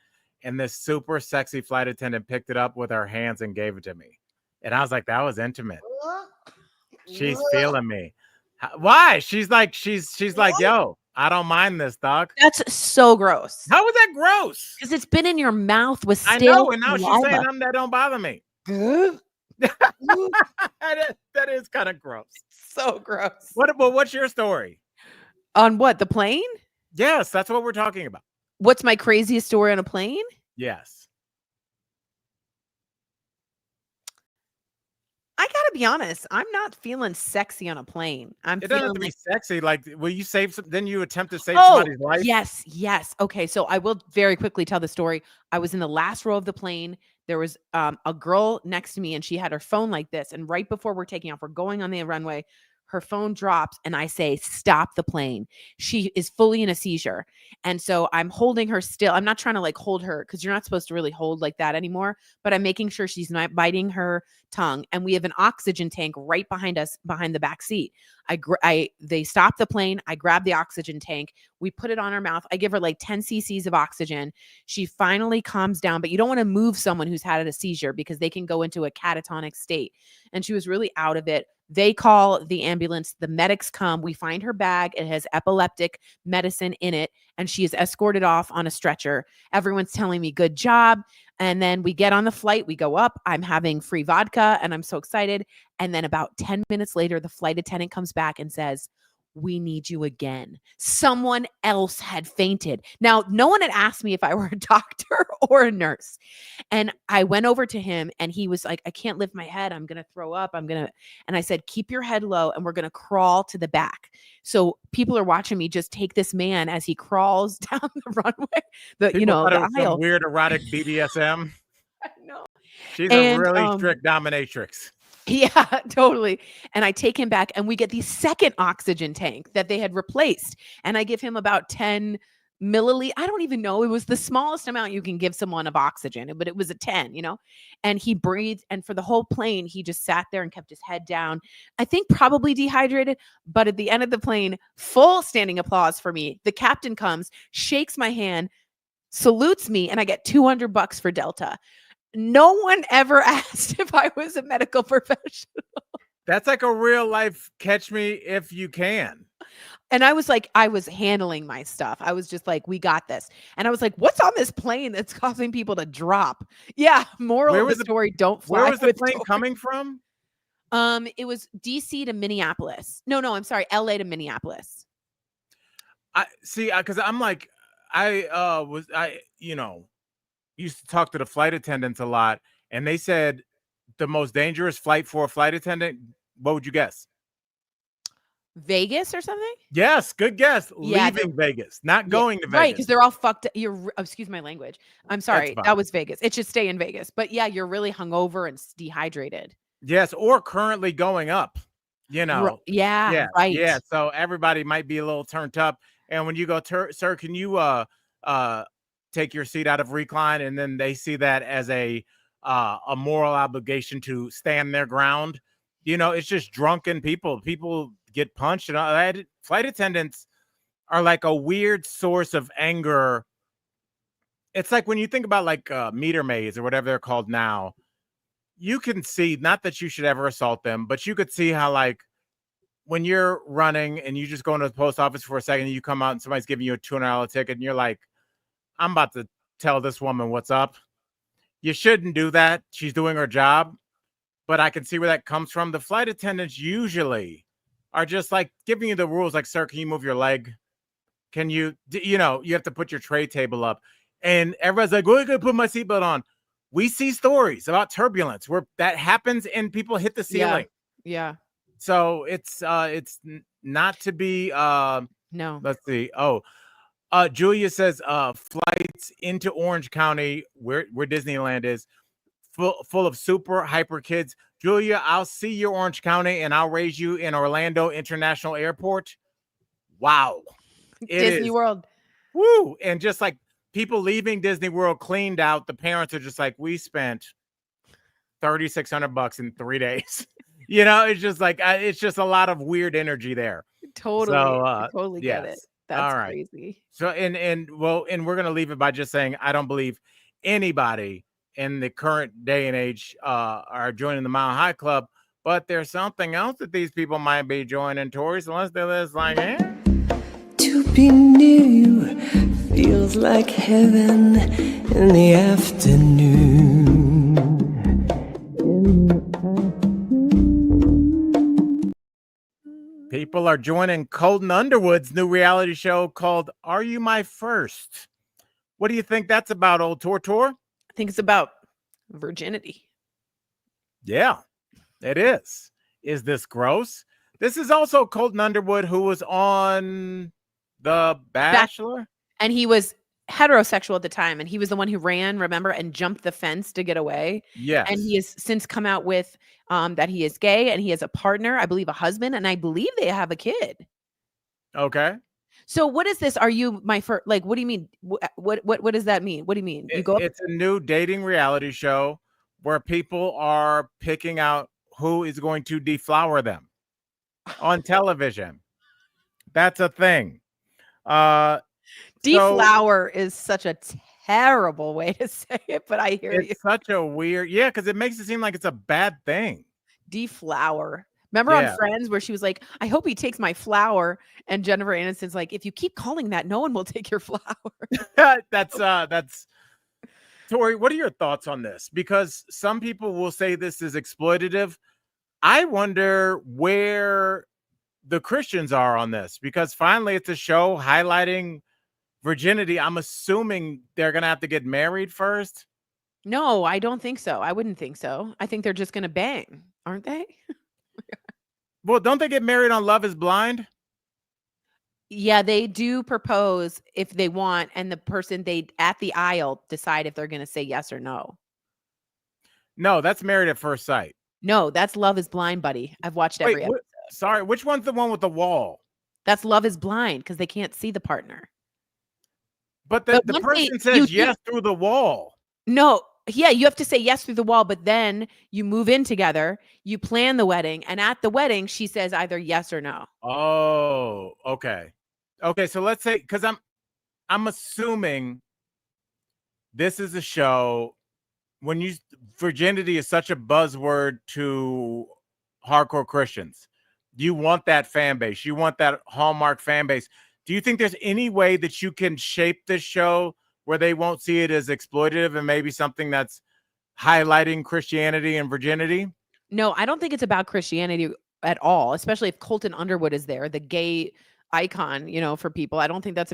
and this super sexy flight attendant picked it up with her hands and gave it to me. And I was like, that was intimate. She's feeling me. Why? She's like, yo, I don't mind this, dog. That's so gross. How is that gross? Because it's been in your mouth with I stale know, and now she's saying something that don't bother me. That is kind of gross. So gross. What's your story? On what? The plane? Yes, that's what we're talking about. What's my craziest story on a plane? Yes. I gotta be honest. I'm not feeling sexy on a plane. It doesn't have to be sexy. Like, will you save some? Then you attempt to save Oh, somebody's life. yes. Okay, so I will very quickly tell the story. I was in the last row of the plane. There was a girl next to me, and she had her phone like this. And right before we're taking off, we're going on the runway. Her phone drops, and I say, "Stop the plane." She is fully in a seizure, and so I'm holding her still. I'm not trying to like hold her because you're not supposed to really hold like that anymore. But I'm making sure she's not biting her tongue, and we have an oxygen tank right behind us, behind the back seat. They stop the plane. I grab the oxygen tank. We put it on her mouth. I give her like 10 cc's of oxygen. She finally calms down, but you don't want to move someone who's had a seizure because they can go into a catatonic state. And she was really out of it. They call the ambulance. The medics come. We find her bag. It has epileptic medicine in it, and she is escorted off on a stretcher. Everyone's telling me, good job. And then we get on the flight. We go up. I'm having free vodka, and I'm so excited. And then about 10 minutes later, the flight attendant comes back and says, "We need you again." Someone else had fainted. Now, no one had asked me if I were a doctor or a nurse. And I went over to him, and he was like, "I can't lift my head. I'm going to throw up. And I said, "Keep your head low, and we're going to crawl to the back." So people are watching me just take this man as he crawls down the runway, the aisle. Some weird erotic BDSM. I know. She's a really strict dominatrix. Yeah, totally. And I take him back, and we get the second oxygen tank that they had replaced. And I give him about 10 milliliters. I don't even know. It was the smallest amount you can give someone of oxygen, but it was a 10, and he breathed. And for the whole plane, he just sat there and kept his head down. I think probably dehydrated, but at the end of the plane, full standing applause for me. The captain comes, shakes my hand, salutes me, and I get $200 for Delta. No one ever asked if I was a medical professional. That's like a real life catch me if you can. And I was like, I was handling my stuff. I was just like, we got this. And I was like, what's on this plane that's causing people to drop? Yeah. Moral of the story, don't fly. Where was the plane coming from? It was DC to Minneapolis. No, I'm sorry. LA to Minneapolis. I see, because I'm like, used to talk to the flight attendants a lot, and they said the most dangerous flight for a flight attendant, what would you guess? Vegas or something? Yes, good guess. Yeah, leaving Vegas, not going to Vegas. Right, because they're all fucked. Excuse my language. I'm sorry. That was Vegas. It should stay in Vegas. But yeah, you're really hungover and dehydrated. Yes, or currently going up, Yeah, right. Yeah, so everybody might be a little turned up. And when you go, sir, can you take your seat out of recline? And then they see that as a moral obligation to stand their ground. It's just drunken people. People get punched, and all that. Flight attendants are like a weird source of anger. It's like when you think about like meter maids or whatever they're called now, you can see, not that you should ever assault them, but you could see how like when you're running and you just go into the post office for a second, and you come out and somebody's giving you a $200 ticket, and you're like, I'm about to tell this woman what's up. You shouldn't do that. She's doing her job. But I can see where that comes from. The flight attendants usually are just like giving you the rules, like, sir, can you move your leg? Can you, you have to put your tray table up. And everybody's like, well, I gotta put my seatbelt on. we see stories about turbulence where that happens and people hit the ceiling. Yeah. So it's not to be No. let's see. Julia says flights into Orange County, where Disneyland is, full of super hyper kids. Julia, I'll see you Orange County and I'll raise you in Orlando International Airport. Wow. Disney World. Woo. And just like people leaving Disney World cleaned out, the parents are just like, we spent $3,600 in 3 days. It's just like it's just a lot of weird energy there. Totally. So, I totally get it. That's all right. crazy. So and we're gonna leave it by just saying I don't believe anybody in the current day and age are joining the Mile High Club, but there's something else that these people might be joining, Tory. So let's do this like To be near you feels like heaven in the afternoon. People are joining Colton Underwood's new reality show called Are You My First? What do you think that's about, old Tor? I think it's about virginity. Yeah, it is. Is this gross? This is also Colton Underwood, who was on The Bachelor. And he was heterosexual at the time. And he was the one who ran, remember, and jumped the fence to get away. Yes. And he has since come out with that he is gay and he has a partner, I believe a husband, and I believe they have a kid. Okay. So what is this? Are you my first? Like, what do you mean? What does that mean? What do you mean? It's a new dating reality show where people are picking out who is going to deflower them on television. That's a thing. Deflower is such a terrible way to say it, but I hear you. It's such a weird, because it makes it seem like it's a bad thing. Deflower. Remember on Friends where she was like, I hope he takes my flower, and Jennifer Aniston's like, if you keep calling that, no one will take your flower. That's Tory, what are your thoughts on this? Because some people will say this is exploitative. I wonder where the Christians are on this, because finally it's a show highlighting virginity. I'm assuming they're gonna have to get married first. No, I don't think so. I wouldn't think so. I think they're just gonna bang, aren't they? Well, don't they get married on Love is Blind? Yeah, they do propose if they want, and the person they at the aisle decide if they're gonna say yes or no. No, that's Married at First Sight. No, that's Love is Blind, buddy. I've watched every episode. Sorry, which one's the one with the wall? That's Love is Blind because they can't see the partner. But the person says yes through the wall. No, yeah, you have to say yes through the wall, but then you move in together, you plan the wedding, and at the wedding, she says either yes or no. Oh, okay. Okay, so let's say, because I'm assuming this is a show when virginity is such a buzzword to hardcore Christians. You want that fan base. You want that Hallmark fan base. Do you think there's any way that you can shape this show where they won't see it as exploitative and maybe something that's highlighting Christianity and virginity? No, I don't think it's about Christianity at all, especially if Colton Underwood is there, the gay icon, for people. I don't think that's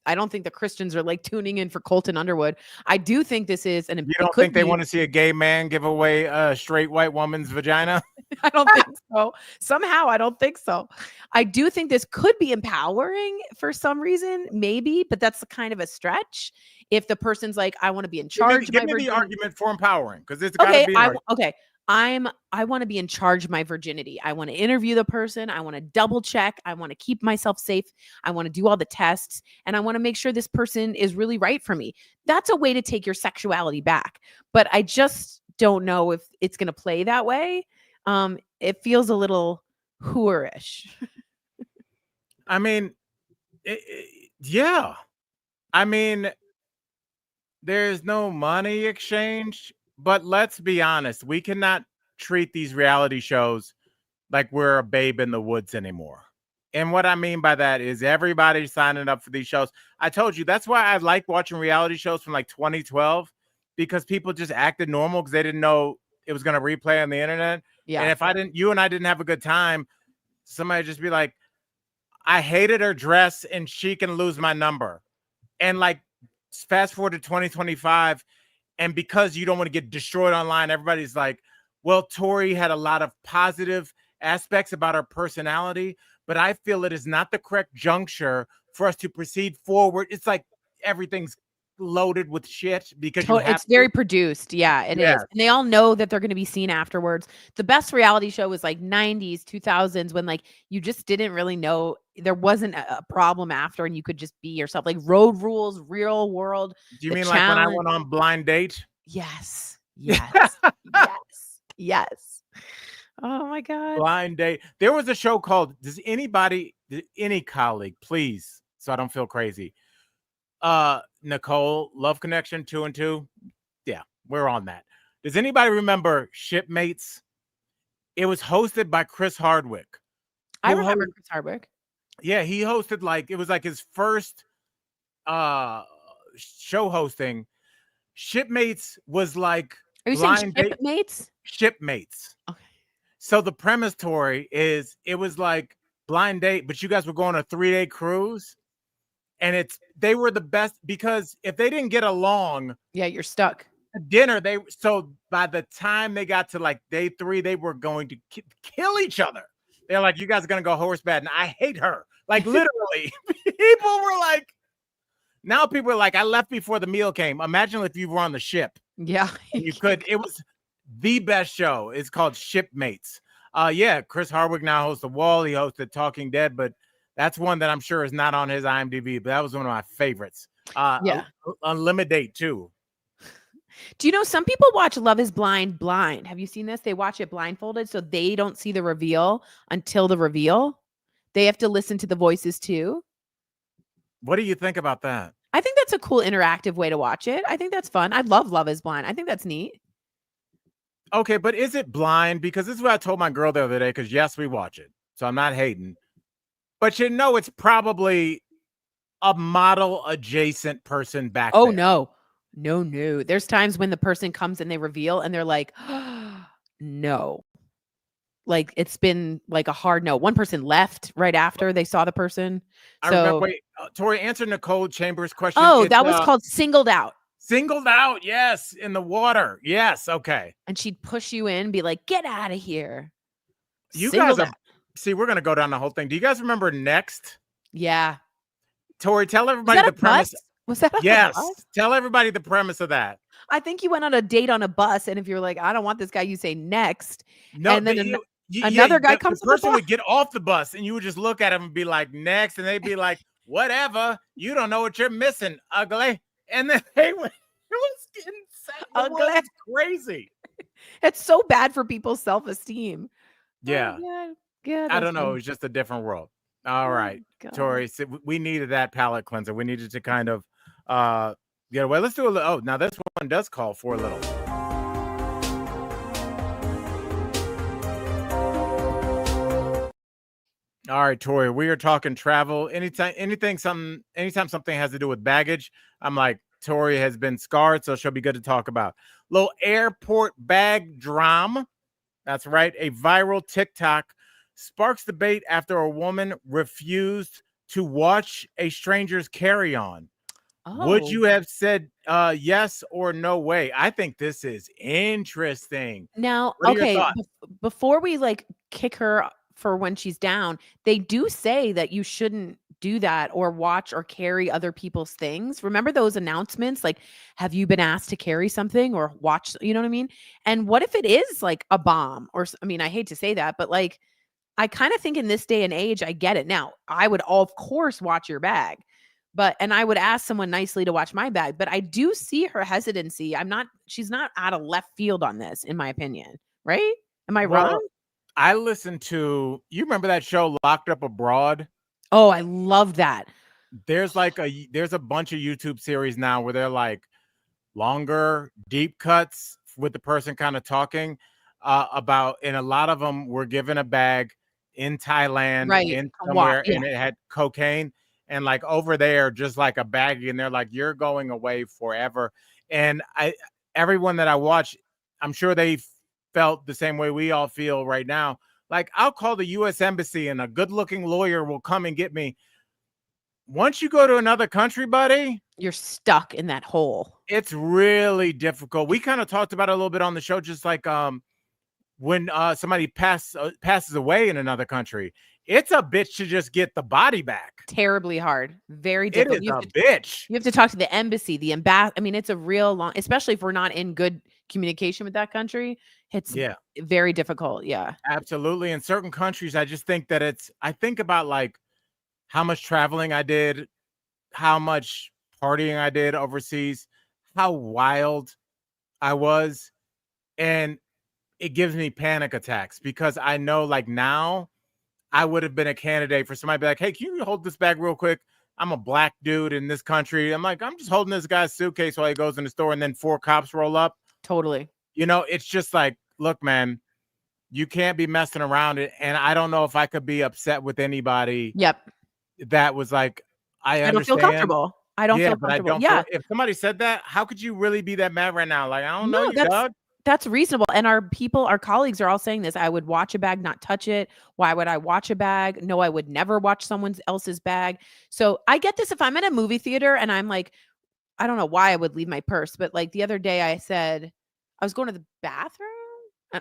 I don't think the Christians are like tuning in for Colton Underwood. I do think this is You don't think they want to see a gay man give away a straight white woman's vagina? I don't think so. Somehow, I don't think so. I do think this could be empowering for some reason, maybe, but that's kind of a stretch. If the person's like, I want to be in charge. Give me the argument for empowering, because it's got to be okay. I want to be in charge of my virginity. I want to interview the person. I want to double check. I want to keep myself safe. I want to do all the tests, and I want to make sure this person is really right for me. That's a way to take your sexuality back. But I just don't know if it's going to play that way. It feels a little whorish. I mean, yeah. I mean, there's no money exchange. But let's be honest, we cannot treat these reality shows like we're a babe in the woods anymore. And what I mean by that is everybody's signing up for these shows. I told you, that's why I like watching reality shows from like 2012, because people just acted normal because they didn't know it was going to replay on the internet. Yeah. And if you and I didn't have a good time, somebody would just be like, I hated her dress and she can lose my number. And like, fast forward to 2025, And because you don't want to get destroyed online, everybody's like, well, Tory had a lot of positive aspects about her personality, but I feel it is not the correct juncture for us to proceed forward. It's like everything's loaded with shit because you have It's very produced. Yeah, it Yes. is. And they all know that they're going to be seen afterwards. The best reality show was like 90s, 2000s when like you just didn't really know there wasn't a problem after and you could just be yourself. Like Road Rules, Real World. Do you The mean like when I Challenge. went on Blind Date? Yes. Yes. Yes. Yes. Oh my God. Blind Date. There was a show called, any colleague, please, so I don't feel crazy. Nicole, Love Connection 2 and 2. Yeah, we're on that. Does anybody remember Shipmates? It was hosted by Chris Hardwick. I remember Chris Hardwick. Yeah, he hosted it was like his first show hosting. Shipmates was like Are you saying Shipmates? Shipmates. Okay. So the premise, Tory, is it was like Blind Date, but you guys were going on a 3-day cruise. And they were the best because if they didn't get along, yeah, you're stuck. Dinner, so by the time they got to like day 3, they were going to kill each other. They're like, you guys are gonna go horseback, and I hate her. Like literally, people were like, now people are like, I left before the meal came. Imagine if you were on the ship. Yeah, you could. It was the best show. It's called Shipmates. Yeah, Chris Hardwick now hosts The Wall. He hosted Talking Dead, but that's one that I'm sure is not on his IMDb. But that was one of my favorites. Yeah, Unlimited too. Do you know some people watch Love is Blind? Have you seen this? They watch it blindfolded, so they don't see the reveal until the reveal. They have to listen to the voices too. What do you think about that? I think that's a cool interactive way to watch it. I think that's fun. I love Love is Blind. I think that's neat. Okay, but is it blind? Because this is what I told my girl the other day, because yes, we watch it. So I'm not hating. But it's probably a model adjacent person back there. No. There's times when the person comes and they reveal and they're like, no. Like it's been like a hard no. One person left right after they saw the person. I remember. Wait, Tory, answer Nicole Chambers' question. Oh, that was called Singled Out. Singled Out, yes, in the water. Yes, okay. And she'd push you in, be like, get out of here. You guys are, see, we're going to go down the whole thing. Do you guys remember Next? Yeah. Tory, tell everybody the premise. Was that yes, tell everybody the premise of that. I think you went on a date on a bus, and if you're like, I don't want this guy, you say next. No, and then another guy comes. The person would get off the bus, and you would just look at him and be like, next, and they'd be like, whatever. You don't know what you're missing, ugly. And then they would. It was insane. Ugly. It's crazy. It's so bad for people's self-esteem. Yeah. Oh, yeah. I don't know. It was just a different world. All right, Tory. So we needed that palate cleanser. We needed to kind of get away. Let's do a little. Oh, now this one does call for a little. All right, Tory. We are talking travel. Anytime something has to do with baggage, I'm like, Tory has been scarred, so she'll be good to talk about. Little airport bag drama. That's right. A viral TikTok sparks debate after a woman refused to watch a stranger's carry-on. Oh. Would you have said yes or no way? I think this is interesting. Now, okay, before we like kick her for when she's down, they do say that you shouldn't do that or watch or carry other people's things. Remember those announcements? Like, have you been asked to carry something or watch? You know what I mean? And what if it is like a bomb? Or, I mean, I hate to say that, but like, I kind of think in this day and age, I get it. Now, I would, of course, watch your bag, and I would ask someone nicely to watch my bag, but I do see her hesitancy. She's not out of left field on this, in my opinion, right? Am I wrong? I listened to, you remember that show Locked Up Abroad? Oh, I love that. There's a bunch of YouTube series now where they're like longer, deep cuts with the person kind of talking about, and a lot of them were given a bag in Thailand, right, in somewhere, and it had cocaine, and like over there, just like a bag, and they're like, you're going away forever. And everyone that I watch, I'm sure they felt the same way we all feel right now. Like, I'll call the U.S. Embassy and a good-looking lawyer will come and get me. Once you go to another country, buddy, You're stuck in that hole. It's really difficult. We kind of talked about it a little bit on the show, just like when somebody passes away in another country. It's a bitch to just get the body back. Terribly hard. Very It difficult. is a bitch. You have to talk to the embassy, the I mean, it's a real long, especially if we're not in good communication with that country. It's very difficult. Yeah. Absolutely. In certain countries, I just think that I think about like how much traveling I did, how much partying I did overseas, how wild I was. And it gives me panic attacks because I know like now I would have been a candidate for somebody to be like, hey, can you hold this bag real quick? I'm a black dude in this country. I'm like, I'm just holding this guy's suitcase while he goes in the store, and then 4 cops roll up. Totally. You know, it's just like, look, man, you can't be messing around it. And I don't know if I could be upset with anybody. Yep. That was like, I understand. Don't feel comfortable. I don't feel comfortable. If somebody said that, how could you really be that mad right now? Like, I don't know you, dog. That's reasonable. And our colleagues are all saying this. I would watch a bag, not touch it. Why would I watch a bag? No, I would never watch someone else's bag. So I get this if I'm in a movie theater and I'm like, I don't know why I would leave my purse. But like the other day I said, I was going to the bathroom.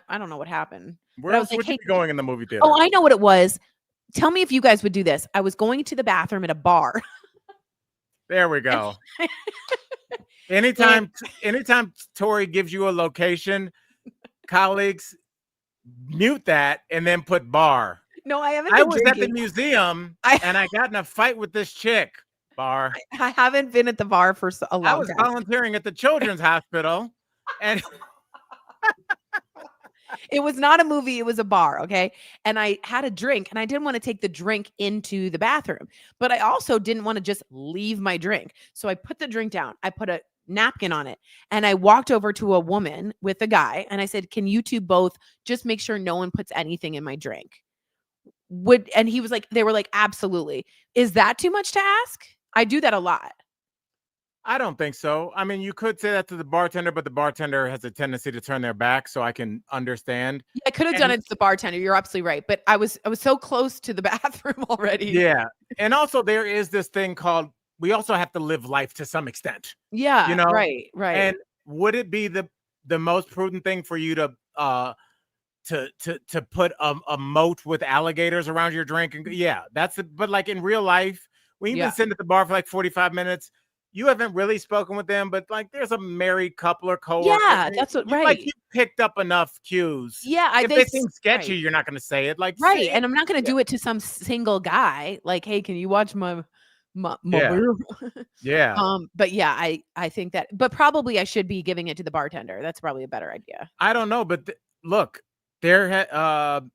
I don't know what happened. Where else would you be going in the movie theater? Oh, I know what it was. Tell me if you guys would do this. I was going to the bathroom at a bar. There we go. Anytime Tory gives you a location, colleagues, mute that and then put bar. No, I haven't. I was at the museum and I got in a fight with this chick. Bar. I haven't been at the bar for a long time. I was volunteering at the children's hospital, and it was not a movie. It was a bar. Okay. And I had a drink and I didn't want to take the drink into the bathroom, but I also didn't want to just leave my drink. So I put the drink down. I put a napkin on it and I walked over to a woman with a guy and I said, can you two both just make sure no one puts anything in my drink? And he was like, they were like, absolutely. Is that too much to ask? I do that a lot. I don't think so. I mean, you could say that to the bartender, but the bartender has a tendency to turn their back, so I can understand. Yeah, I could have done it to the bartender. You're absolutely right. But I was so close to the bathroom already. Yeah. And also there is this thing called, we also have to live life to some extent. Yeah. You know? Right. And would it be the most prudent thing for you to put a moat with alligators around your drink? And yeah, but like in real life, when you've been sitting at the bar for like 45 minutes, you haven't really spoken with them, but like there's a married couple or coworker. Yeah, that's what, right. Like you picked up enough cues. Yeah, if they seem sketchy, you're not going to say it. Like right, and I'm not going to do it to some single guy. Like, hey, can you watch my yeah. But yeah, I think that, but probably I should be giving it to the bartender. That's probably a better idea. I don't know, but look, and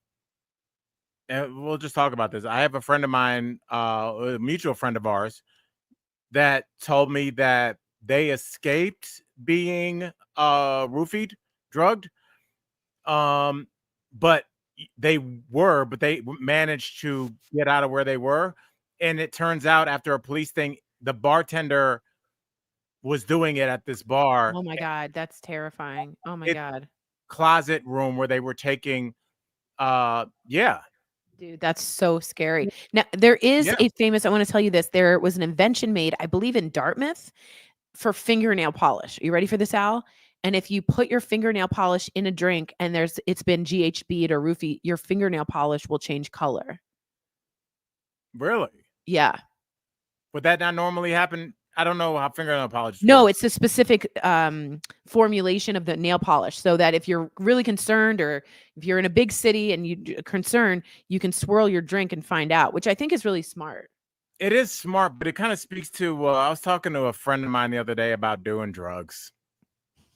we'll just talk about this. I have a friend of mine, a mutual friend of ours, that told me that they escaped being roofied, drugged. But they managed to get out of where they were. And it turns out after a police thing, the bartender was doing it at this bar. Oh my God, that's terrifying. Oh my God. Closet room where they were taking Dude, that's so scary. Now, there is a famous, I want to tell you this. There was an invention made, I believe in Dartmouth, for fingernail polish. Are you ready for this, Al? And if you put your fingernail polish in a drink and it's been GHB'd or roofied, your fingernail polish will change color. Really? Yeah. Would that not normally happen? I don't know how fingernail polish. No, it's a specific formulation of the nail polish, so that if you're really concerned or if you're in a big city and you're concerned, you can swirl your drink and find out, which I think is really smart. It is smart, but it kind of speaks to, I was talking to a friend of mine the other day about doing drugs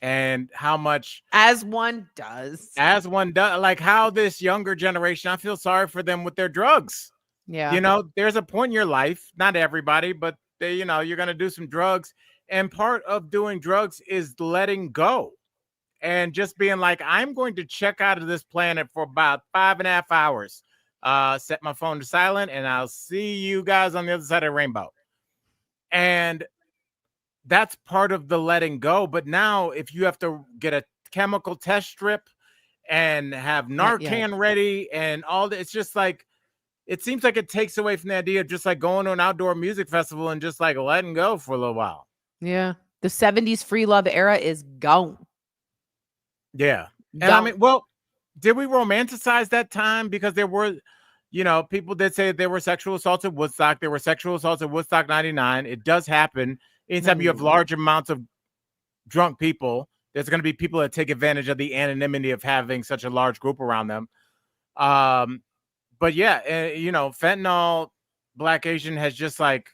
and how much. As one does. Like how this younger generation, I feel sorry for them with their drugs. Yeah. You know, there's a point in your life, not everybody, but you're going to do some drugs. And part of doing drugs is letting go and just being like, I'm going to check out of this planet for about 5.5 hours. Set my phone to silent and I'll see you guys on the other side of the rainbow. And that's part of the letting go. But now if you have to get a chemical test strip and have Narcan ready and all that, it's just like, it seems like it takes away from the idea of just like going to an outdoor music festival and just like letting go for a little while. Yeah. The 70s free love era is gone. Yeah. And Gone. I mean, well, did we romanticize that time? Because there were, people did say there were sexual assaults at Woodstock. There were sexual assaults at Woodstock 99. It does happen. Anytime you have large amounts of drunk people, there's going to be people that take advantage of the anonymity of having such a large group around them. But yeah, fentanyl, Black Asian has just like,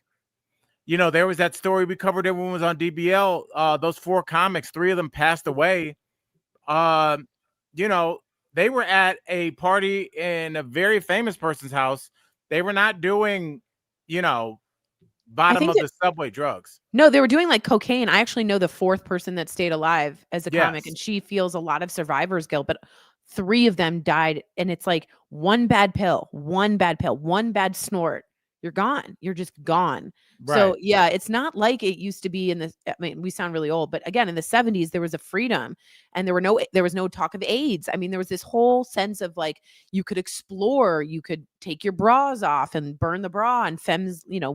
there was that story we covered it when it was on DBL. Those 4 comics, 3 of them passed away. They were at a party in a very famous person's house. They were not doing, bottom of the subway drugs. No, they were doing like cocaine. I actually know the 4th person that stayed alive as a comic, Yes. and she feels a lot of survivor's guilt, but 3 of them died. And it's like one bad pill, one bad snort. You're gone. You're just gone. Right. So yeah, it's not like it used to be I mean, we sound really old, but again, in the 70s, there was a freedom and there was no talk of AIDS. I mean, there was this whole sense of like, you could explore, you could take your bras off and burn the bra and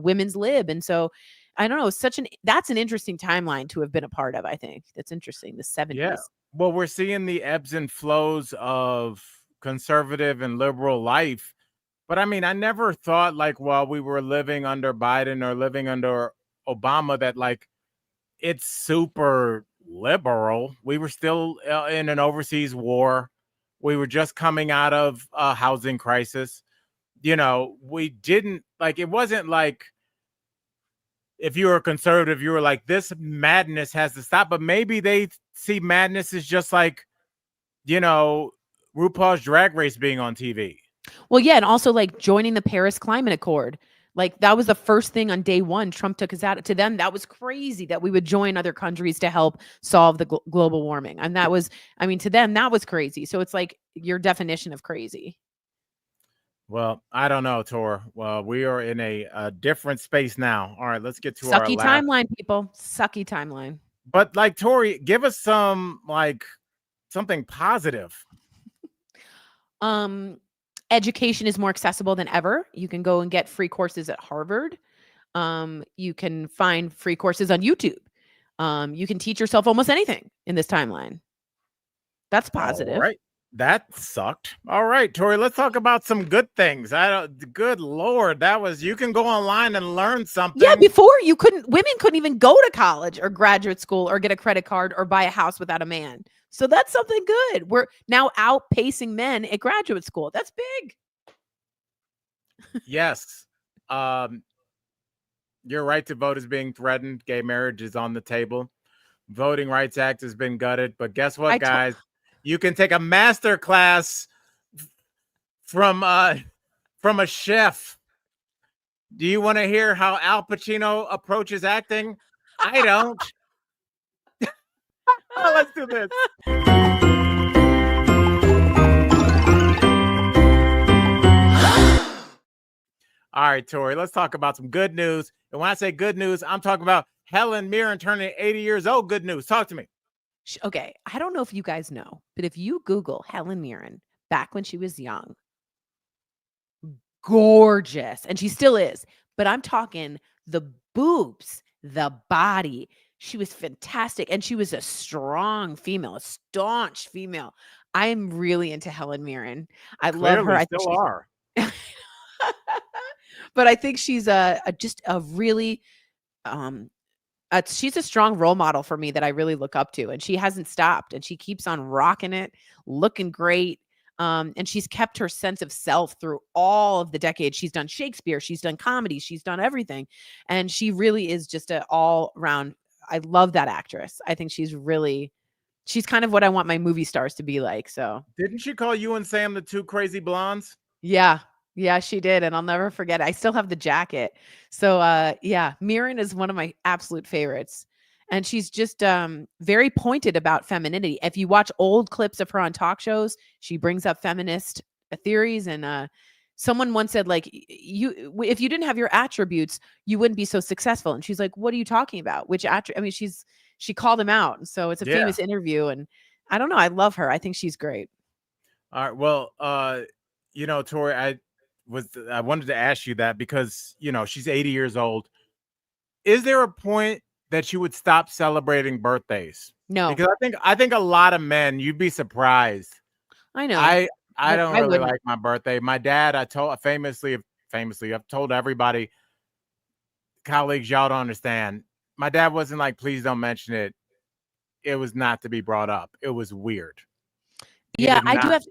women's lib. And so I don't know, that's an interesting timeline to have been a part of. I think that's interesting. The 70s. Yeah. Well, we're seeing the ebbs and flows of conservative and liberal life. But I mean, I never thought like while we were living under Biden or living under Obama that like it's super liberal. We were still in an overseas war. We were just coming out of a housing crisis. We didn't like, it wasn't like if you were a conservative, you were like, this madness has to stop. But maybe they see madness as just like, RuPaul's Drag Race being on TV. Well, yeah, and also like joining the Paris Climate Accord. Like that was the first thing on day one. Trump took us out. To them, that was crazy that we would join other countries to help solve the global warming. And that was, I mean, to them, that was crazy. So it's like your definition of crazy. Well, I don't know, Tor. Well, we are in a different space now. All right, let's get to Sucky our timeline, people. Sucky timeline. But like, Tori, give us some like something positive. Education is more accessible than ever. You can go and get free courses at Harvard. You can find free courses on YouTube. You can teach yourself almost anything in this timeline. That's positive. All right. That sucked. All right, Tori, let's talk about some good things. Good Lord, you can go online and learn something. Yeah, before women couldn't even go to college or graduate school or get a credit card or buy a house without a man. So that's something good. We're now outpacing men at graduate school. That's big. Yes. Your right to vote is being threatened. Gay marriage is on the table. Voting Rights Act has been gutted. But guess what, guys? You can take a master class from a chef. Do you want to hear how Al Pacino approaches acting? I don't. Let's do this. All right, Tori, let's talk about some good news. And when I say good news, I'm talking about Helen Mirren turning 80 years old. Good news. Talk to me. Okay, I don't know if you guys know, but if you Google Helen Mirren back when she was young, gorgeous, and she still is, but I'm talking the boobs, the body. She was fantastic, and she was a strong female, a staunch female. I'm really into Helen Mirren. I love her. I still are. But I think she's just a really she's a strong role model for me that I really look up to, and she hasn't stopped, and she keeps on rocking it, looking great. And she's kept her sense of self through all of the decades. She's done Shakespeare, she's done comedy, she's done everything. And she really is just an all around. I love that actress. I think she's kind of what I want my movie stars to be like. So didn't she call you and Sam the two crazy blondes? Yeah. Yeah, she did. And I'll never forget it. I still have the jacket. So yeah, Mirren is one of my absolute favorites. And she's just very pointed about femininity. If you watch old clips of her on talk shows, she brings up feminist theories. And someone once said, like, if you didn't have your attributes, you wouldn't be so successful. And she's like, what are you talking about? Which attribute? I mean, she called him out. And so it's a famous interview. And I don't know. I love her. I think she's great. All right. Well, Tori, I wanted to ask you that because, she's 80 years old. Is there a point that you would stop celebrating birthdays. No, Because I think a lot of men, you'd be surprised. I know. I But don't I really wouldn't. like my birthday. My dad, I told famously, I've told everybody, colleagues, y'all don't understand. My dad wasn't like, please don't mention it. It was not to be brought up. It was weird. He Yeah, did I do not. have.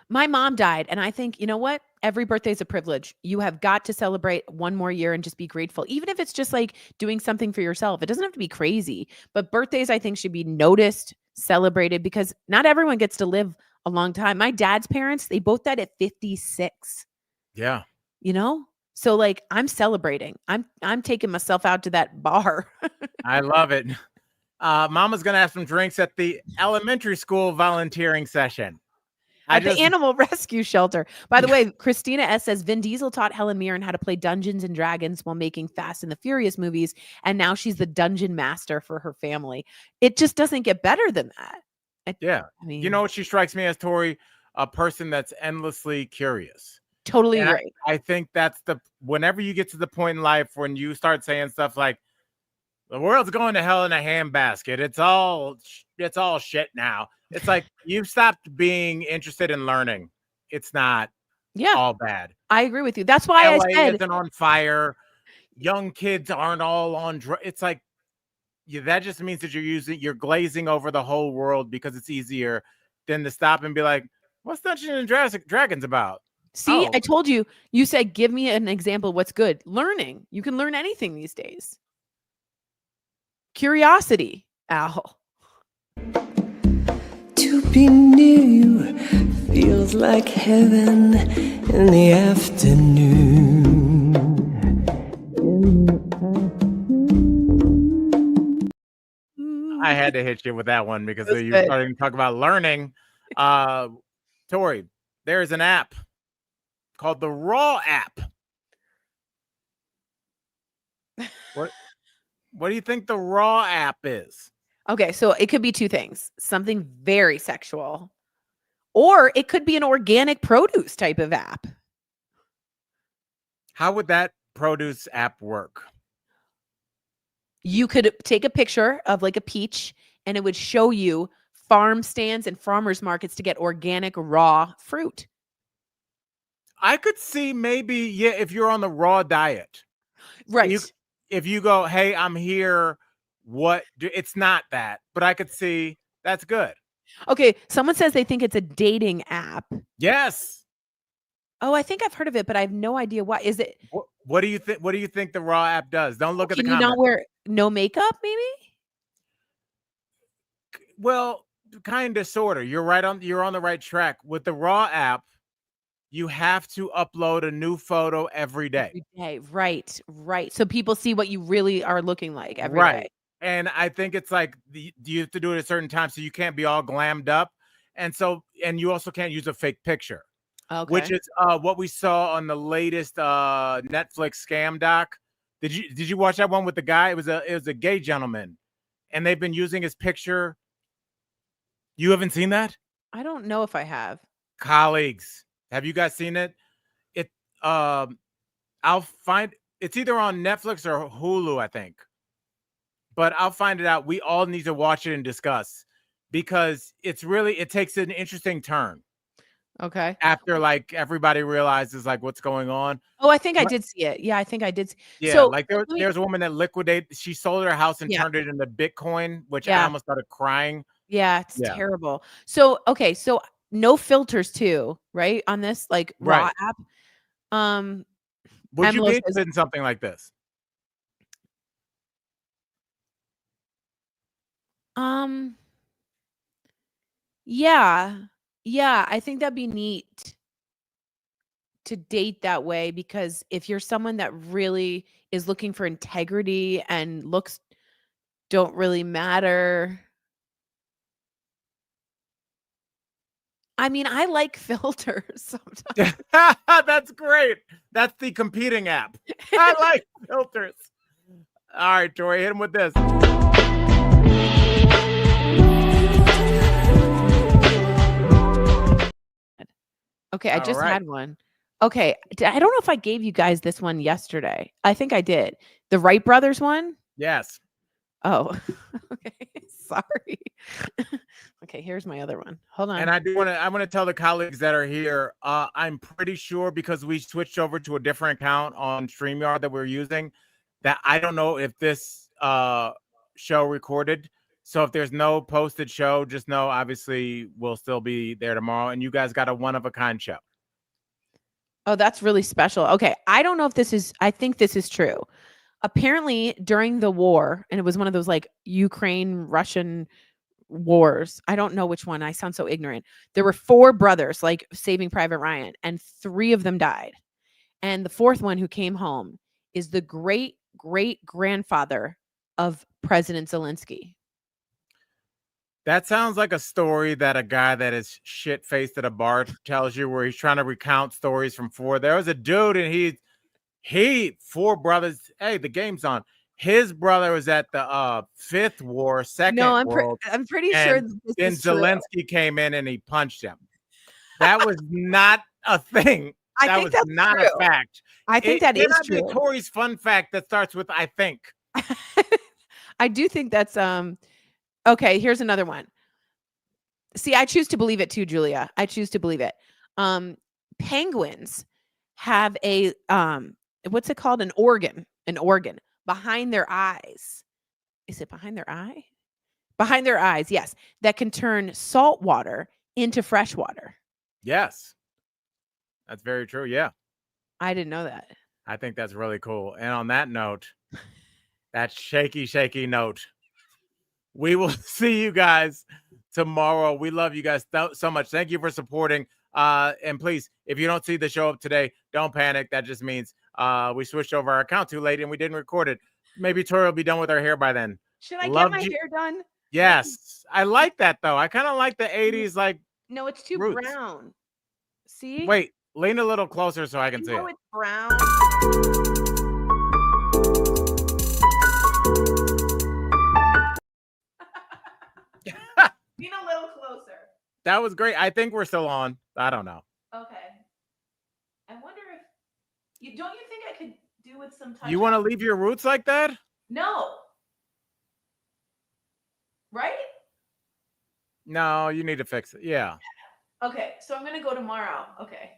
My mom died, and I think, you know what? Every birthday is a privilege. You have got to celebrate one more year and just be grateful, even if it's just like doing something for yourself. It doesn't have to be crazy, but birthdays, I think, should be noticed, celebrated, because not everyone gets to live a long time. My dad's parents, they both died at 56. Yeah. You know, so like I'm celebrating. I'm taking myself out to that bar. I love it. Mama's gonna have some drinks at the elementary school volunteering session. At the animal rescue shelter. By the way, Christina S. says Vin Diesel taught Helen Mirren how to play Dungeons and Dragons while making Fast and the Furious movies, and now she's the dungeon master for her family. It just doesn't get better than that. Yeah. I mean, You know what she strikes me as, Tory? A person that's endlessly curious. totally And right. I think that's whenever you get to the point in life when you start saying stuff like, the world's going to hell in a handbasket. It's all shit now. It's like you've stopped being interested in learning. It's not all bad. I agree with you. That's why I LA said isn't on fire. Young kids aren't all on drugs. It's like that just means that you're glazing over the whole world because it's easier than to stop and be like, what's Dungeons and Dragons about? See, I told you. You said, give me an example of what's good. Learning. You can learn anything these days. Curiosity, Al. To be new feels like heaven in the afternoon. I had to hit you with that one because you're starting to talk about learning. Tory, there's an app called the Raw app. What do you think the Raw app is? Okay, so it could be two things. Something very sexual, or it could be an organic produce type of app. How would that produce app work? You could take a picture of like a peach and it would show you farm stands and farmers markets to get organic raw fruit. I could see maybe, if you're on the raw diet. Right. If you go, hey, I'm here, it's not that, but I could see that's good. Okay, someone says they think it's a dating app. Yes. Oh, I think I've heard of it, but I have no idea why. Is it? What do you think? What do you think the Raw app does? Don't look at the comments. Can you not wear no makeup, maybe? Well, kind of, sort of. You're on the right track with the Raw app. You have to upload a new photo every day. Right. So people see what you really are looking like every day. And I think it's like you have to do it at a certain time, so you can't be all glammed up, and you also can't use a fake picture. Okay. Which is what we saw on the latest Netflix scam doc. Did you watch that one with the guy? It was a gay gentleman, and they've been using his picture. You haven't seen that? I don't know if I have. Colleagues, have you guys seen it? I'll find it's either on Netflix or Hulu, I think. But I'll find it out. We all need to watch it and discuss because it takes an interesting turn. Okay. After like everybody realizes like what's going on. Oh, I think I did see it. Yeah, I think I did. Yeah, so, like there's a woman that she sold her house and turned it into Bitcoin, which I almost started crying. Yeah, it's terrible. So, okay, so no filters too, right? On this like Raw app. Would you be interested in something like this? Yeah, I think that'd be neat to date that way, because if you're someone that really is looking for integrity and looks don't really matter. I mean, I like filters sometimes. That's great. That's the competing app. I like filters. All right, Tory, hit him with this. Okay, I just had one. Okay, I don't know if I gave you guys this one yesterday. I think I did. The Wright brothers one? Yes. Oh, okay. Sorry. Okay, here's my other one. Hold on. And I want to tell the colleagues that are here, I'm pretty sure because we switched over to a different account on StreamYard that we're using, that I don't know if this show recorded. So if there's no posted show, just know obviously we'll still be there tomorrow. And you guys got a one-of-a-kind show. Oh, that's really special. Okay, I don't know if this is, I think this is true. Apparently during the war, and it was one of those like Ukraine-Russian wars. I don't know which one. I sound so ignorant. There were 4 brothers, like Saving Private Ryan, and 3 of them died. And the 4th one who came home is the great-great-grandfather of President Zelensky. That sounds like a story that a guy that is shit-faced at a bar tells you, where he's trying to recount stories from 4. There was a dude and he 4 brothers. Hey, the game's on. His brother was at the 5th war, second world. I'm pretty sure And this then is true. Zelensky came in and he punched him. That was not a thing. I That think was that's not true. a fact. I think that is true. Tory's fun fact that starts with "I think." I do think that's okay. Here's another one. See, I choose to believe it too, Julia. I choose to believe it. Penguins have a what's it called? An organ behind their eyes. Is it behind their eye? Behind their eyes, yes. That can turn salt water into fresh water. Yes, that's very true. Yeah, I didn't know that. I think that's really cool. And on that note, that shaky note, we will see you guys tomorrow. We love you guys so much. Thank you for supporting. And please, if you don't see the show up today, don't panic. That just means we switched over our account too late and we didn't record it. Maybe Tory will be done with her hair by then. Should I get my hair done? Yes. I like that though. I kind of like the 80s like. No, it's too roots. brown. See? Wait, lean a little closer so I can see it. It's brown. Lean a little closer. That was great. I think we're still on. I don't know. Okay. I wonder if don't you think I could do with some touch? You want to leave your roots like that? No. Right? No, you need to fix it. Yeah. Okay, so I'm gonna go tomorrow. Okay.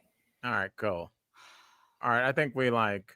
All right, cool. All right, I think we like.